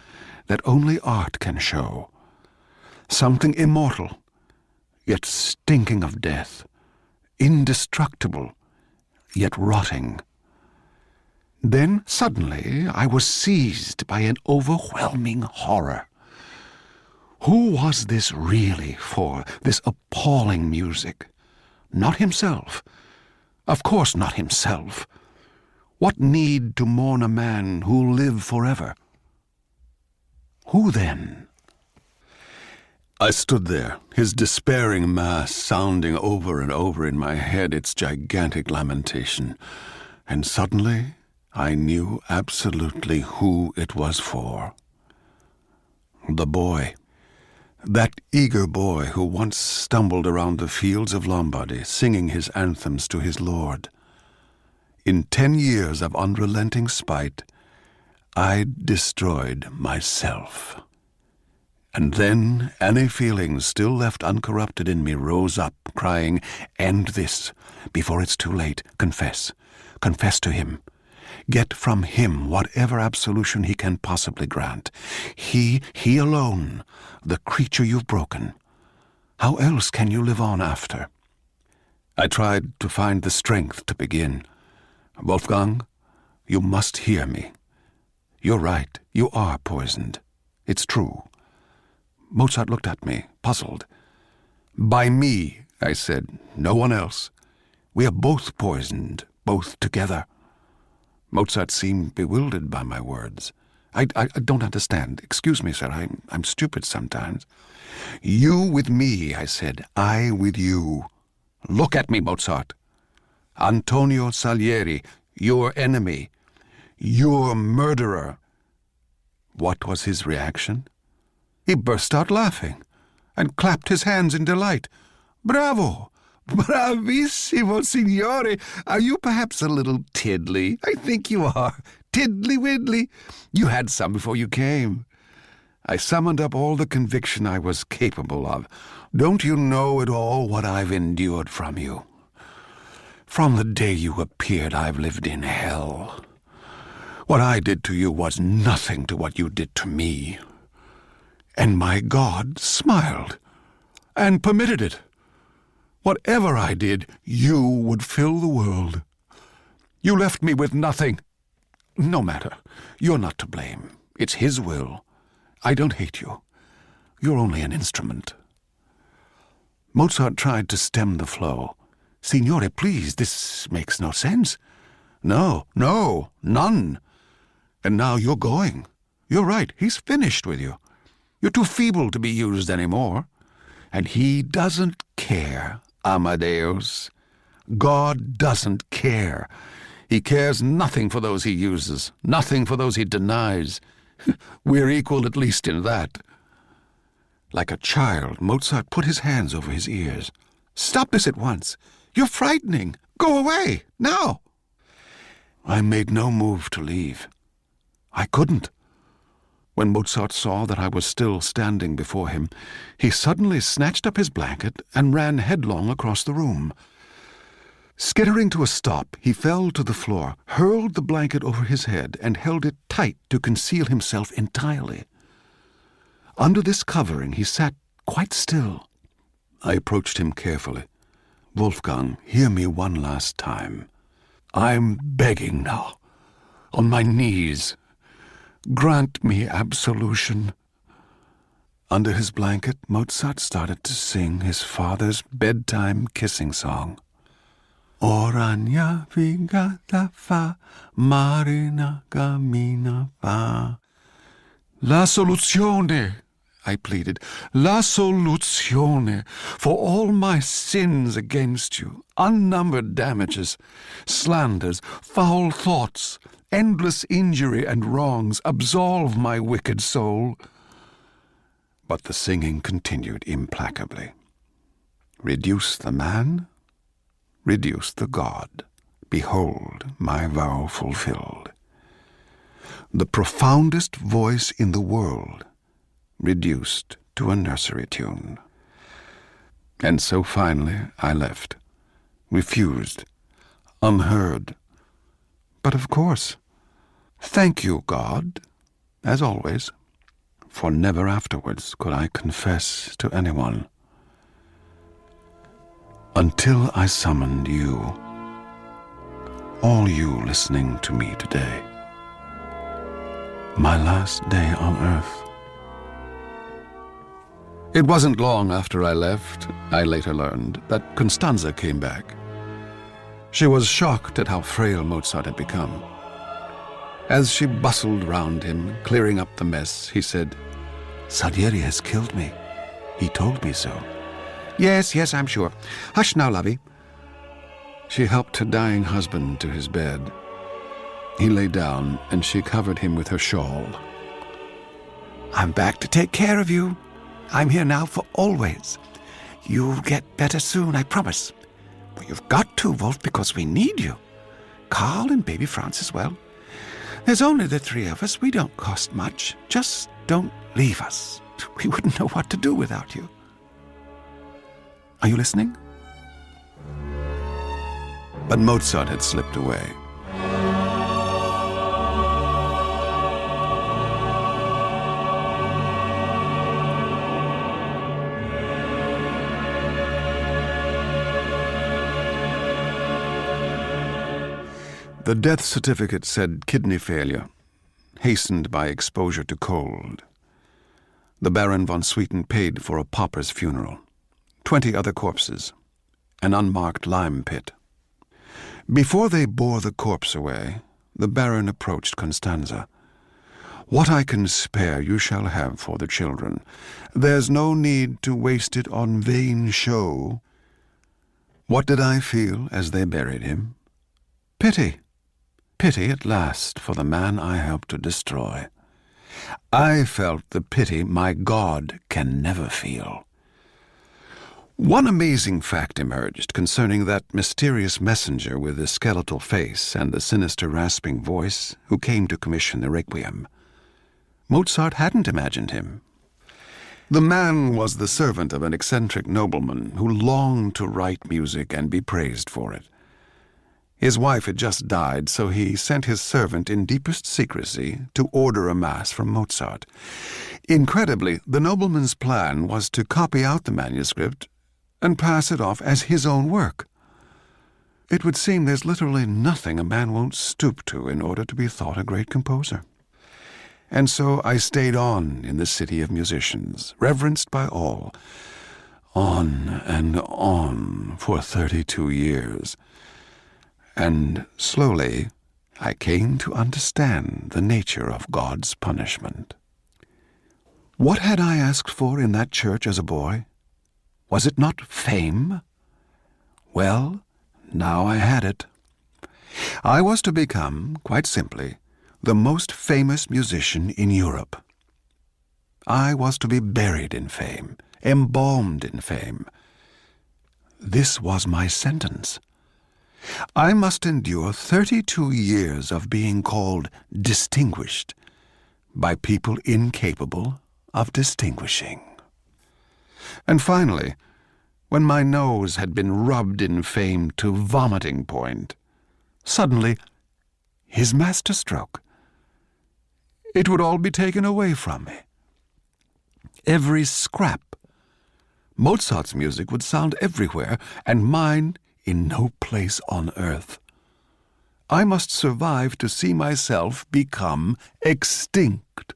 that only art can show. Something immortal, yet stinking of death, indestructible, yet rotting. Then suddenly I was seized by an overwhelming horror. Who was this really for, this appalling music? Not himself. Of course not himself. What need to mourn a man who'll live forever? Who then? I stood there, his despairing mass sounding over and over in my head its gigantic lamentation, and suddenly I knew absolutely who it was for. The boy. That eager boy who once stumbled around the fields of Lombardy singing his anthems to his Lord. In 10 years of unrelenting spite, I'd destroyed myself. And then any feelings still left uncorrupted in me rose up, crying, "End this, before it's too late. Confess. Confess to him. Get from him whatever absolution he can possibly grant. He alone, the creature you've broken. How else can you live on after?" I tried to find the strength to begin. "Wolfgang, you must hear me. You're right, you are poisoned. It's true." Mozart looked at me, puzzled. "By me," I said, "no one else. We are both poisoned, both together." Mozart seemed bewildered by my words. I don't understand. Excuse me, sir, I'm stupid sometimes." "You with me," I said, "I with you. Look at me, Mozart. Antonio Salieri, your enemy, your murderer." What was his reaction? He burst out laughing and clapped his hands in delight. "Bravo! Bravissimo, signore! Are you perhaps a little tiddly? I think you are. Tiddly-widdly. You had some before you came." I summoned up all the conviction I was capable of. "Don't you know at all what I've endured from you? From the day you appeared, I've lived in hell. What I did to you was nothing to what you did to me. And my God smiled and permitted it. Whatever I did, you would fill the world. You left me with nothing. No matter. You're not to blame. It's his will. I don't hate you. You're only an instrument." Mozart tried to stem the flow. "Signore, please, this makes no sense." No, none. And now you're going. You're right, he's finished with you. You're too feeble to be used anymore. And he doesn't care, Amadeus. God doesn't care. He cares nothing for those he uses, nothing for those he denies. We're equal at least in that." Like a child, Mozart put his hands over his ears. "Stop this at once. You're frightening. Go away, now." I made no move to leave. I couldn't. When Mozart saw that I was still standing before him, he suddenly snatched up his blanket and ran headlong across the room. Skittering to a stop, he fell to the floor, hurled the blanket over his head, and held it tight to conceal himself entirely. Under this covering he sat quite still. I approached him carefully. "Wolfgang, hear me one last time. I'm begging now, on my knees. Grant me absolution." Under his blanket, Mozart started to sing his father's bedtime kissing song. "Oragna figata fa, marina cammina fa." "La soluzione," I pleaded. "La soluzione. For all my sins against you, unnumbered damages, slanders, foul thoughts, endless injury and wrongs, absolve my wicked soul." But the singing continued implacably. "Reduce the man, reduce the god. Behold my vow fulfilled." The profoundest voice in the world reduced to a nursery tune. And so finally I left, refused, unheard. But of course, thank you, God, as always, for never afterwards could I confess to anyone. Until I summoned you, all you listening to me today, my last day on earth. It wasn't long after I left, I later learned, that Constanza came back. She was shocked at how frail Mozart had become. As she bustled round him, clearing up the mess, he said, "Salieri has killed me. He told me so." "Yes, yes, I'm sure. Hush now, lovey." She helped her dying husband to his bed. He lay down, and she covered him with her shawl. "I'm back to take care of you. I'm here now for always. You'll get better soon, I promise. But you've got to, Wolf, because we need you. Carl and baby Franz as well. There's only the three of us. We don't cost much. Just don't leave us. We wouldn't know what to do without you. Are you listening?" But Mozart had slipped away. The death certificate said kidney failure, hastened by exposure to cold. The Baron von Swieten paid for a pauper's funeral, 20 other corpses, an unmarked lime pit. Before they bore the corpse away, the Baron approached Constanza. "What I can spare you shall have for the children. There's no need to waste it on vain show." What did I feel as they buried him? Pity. Pity at last for the man I helped to destroy. I felt the pity my God can never feel. One amazing fact emerged concerning that mysterious messenger with the skeletal face and the sinister rasping voice who came to commission the requiem. Mozart hadn't imagined him. The man was the servant of an eccentric nobleman who longed to write music and be praised for it. His wife had just died, so he sent his servant in deepest secrecy to order a mass from Mozart. Incredibly, the nobleman's plan was to copy out the manuscript and pass it off as his own work. It would seem there's literally nothing a man won't stoop to in order to be thought a great composer. And so I stayed on in the city of musicians, reverenced by all, on and on for 32 years. And slowly I came to understand the nature of God's punishment. What had I asked for in that church as a boy? Was it not fame? Well, now I had it. I was to become, quite simply, the most famous musician in Europe. I was to be buried in fame, embalmed in fame. This was my sentence. I must endure 32 years of being called distinguished by people incapable of distinguishing. And finally, when my nose had been rubbed in fame to vomiting point, suddenly his masterstroke. It would all be taken away from me. Every scrap. Mozart's music would sound everywhere, and mine in no place on earth. I must survive to see myself become extinct.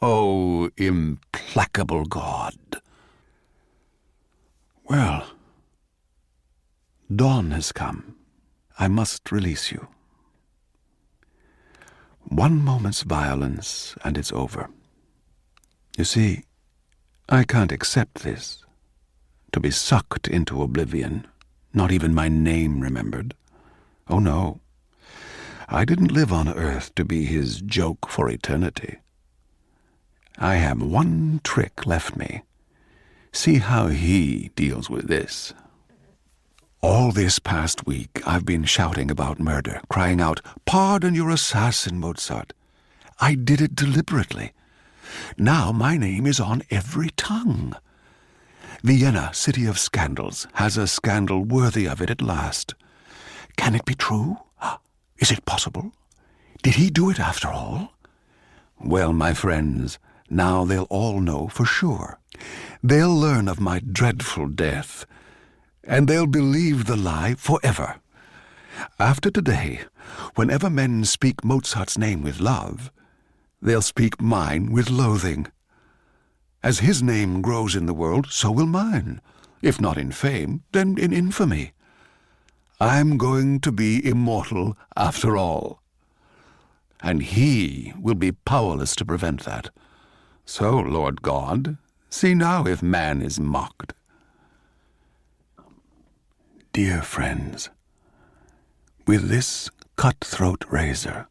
Oh, implacable God! Well, dawn has come. I must release you. One moment's violence, and it's over. You see, I can't accept this, to be sucked into oblivion. Not even my name remembered. Oh no, I didn't live on earth to be his joke for eternity. I have one trick left me. See how he deals with this. All this past week I've been shouting about murder, crying out, "Pardon your assassin, Mozart." I did it deliberately. Now my name is on every tongue. Vienna, city of scandals, has a scandal worthy of it at last. Can it be true? Is it possible? Did he do it after all? Well, my friends, now they'll all know for sure. They'll learn of my dreadful death, and they'll believe the lie forever. After today, whenever men speak Mozart's name with love, they'll speak mine with loathing. As his name grows in the world, so will mine. If not in fame, then in infamy. I'm going to be immortal after all. And he will be powerless to prevent that. So, Lord God, see now if man is mocked. Dear friends, with this cutthroat razor,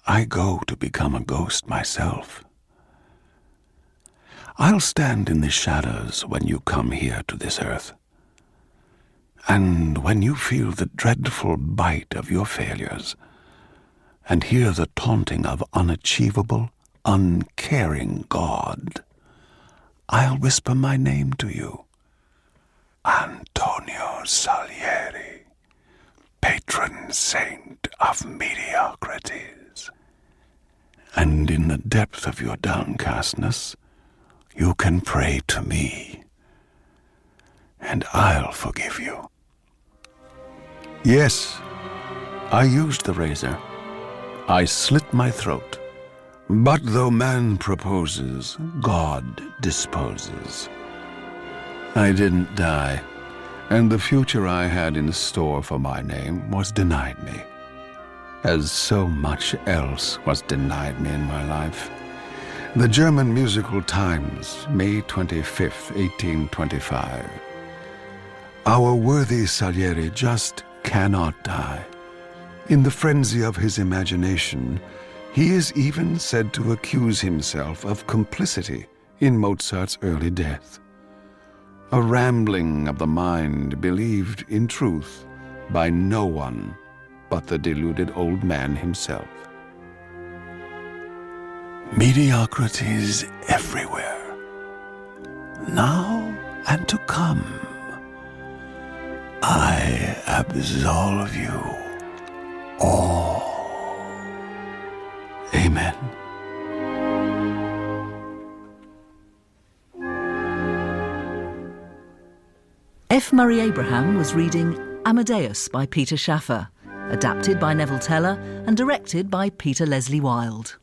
I go to become a ghost myself. I'll stand in the shadows when you come here to this earth. And when you feel the dreadful bite of your failures, and hear the taunting of unachievable, uncaring God, I'll whisper my name to you. Antonio Salieri, patron saint of mediocrities. And in the depth of your downcastness, you can pray to me, and I'll forgive you. Yes, I used the razor. I slit my throat. But though man proposes, God disposes. I didn't die, and the future I had in store for my name was denied me, as so much else was denied me in my life. The German Musical Times, May 25th, 1825. Our worthy Salieri just cannot die. In the frenzy of his imagination, he is even said to accuse himself of complicity in Mozart's early death. A rambling of the mind believed in truth by no one but the deluded old man himself. Mediocrities everywhere, now and to come. I absolve you all. Amen. F. Murray Abraham was reading Amadeus by Peter Shaffer, adapted by Neville Teller and directed by Peter Leslie Wilde.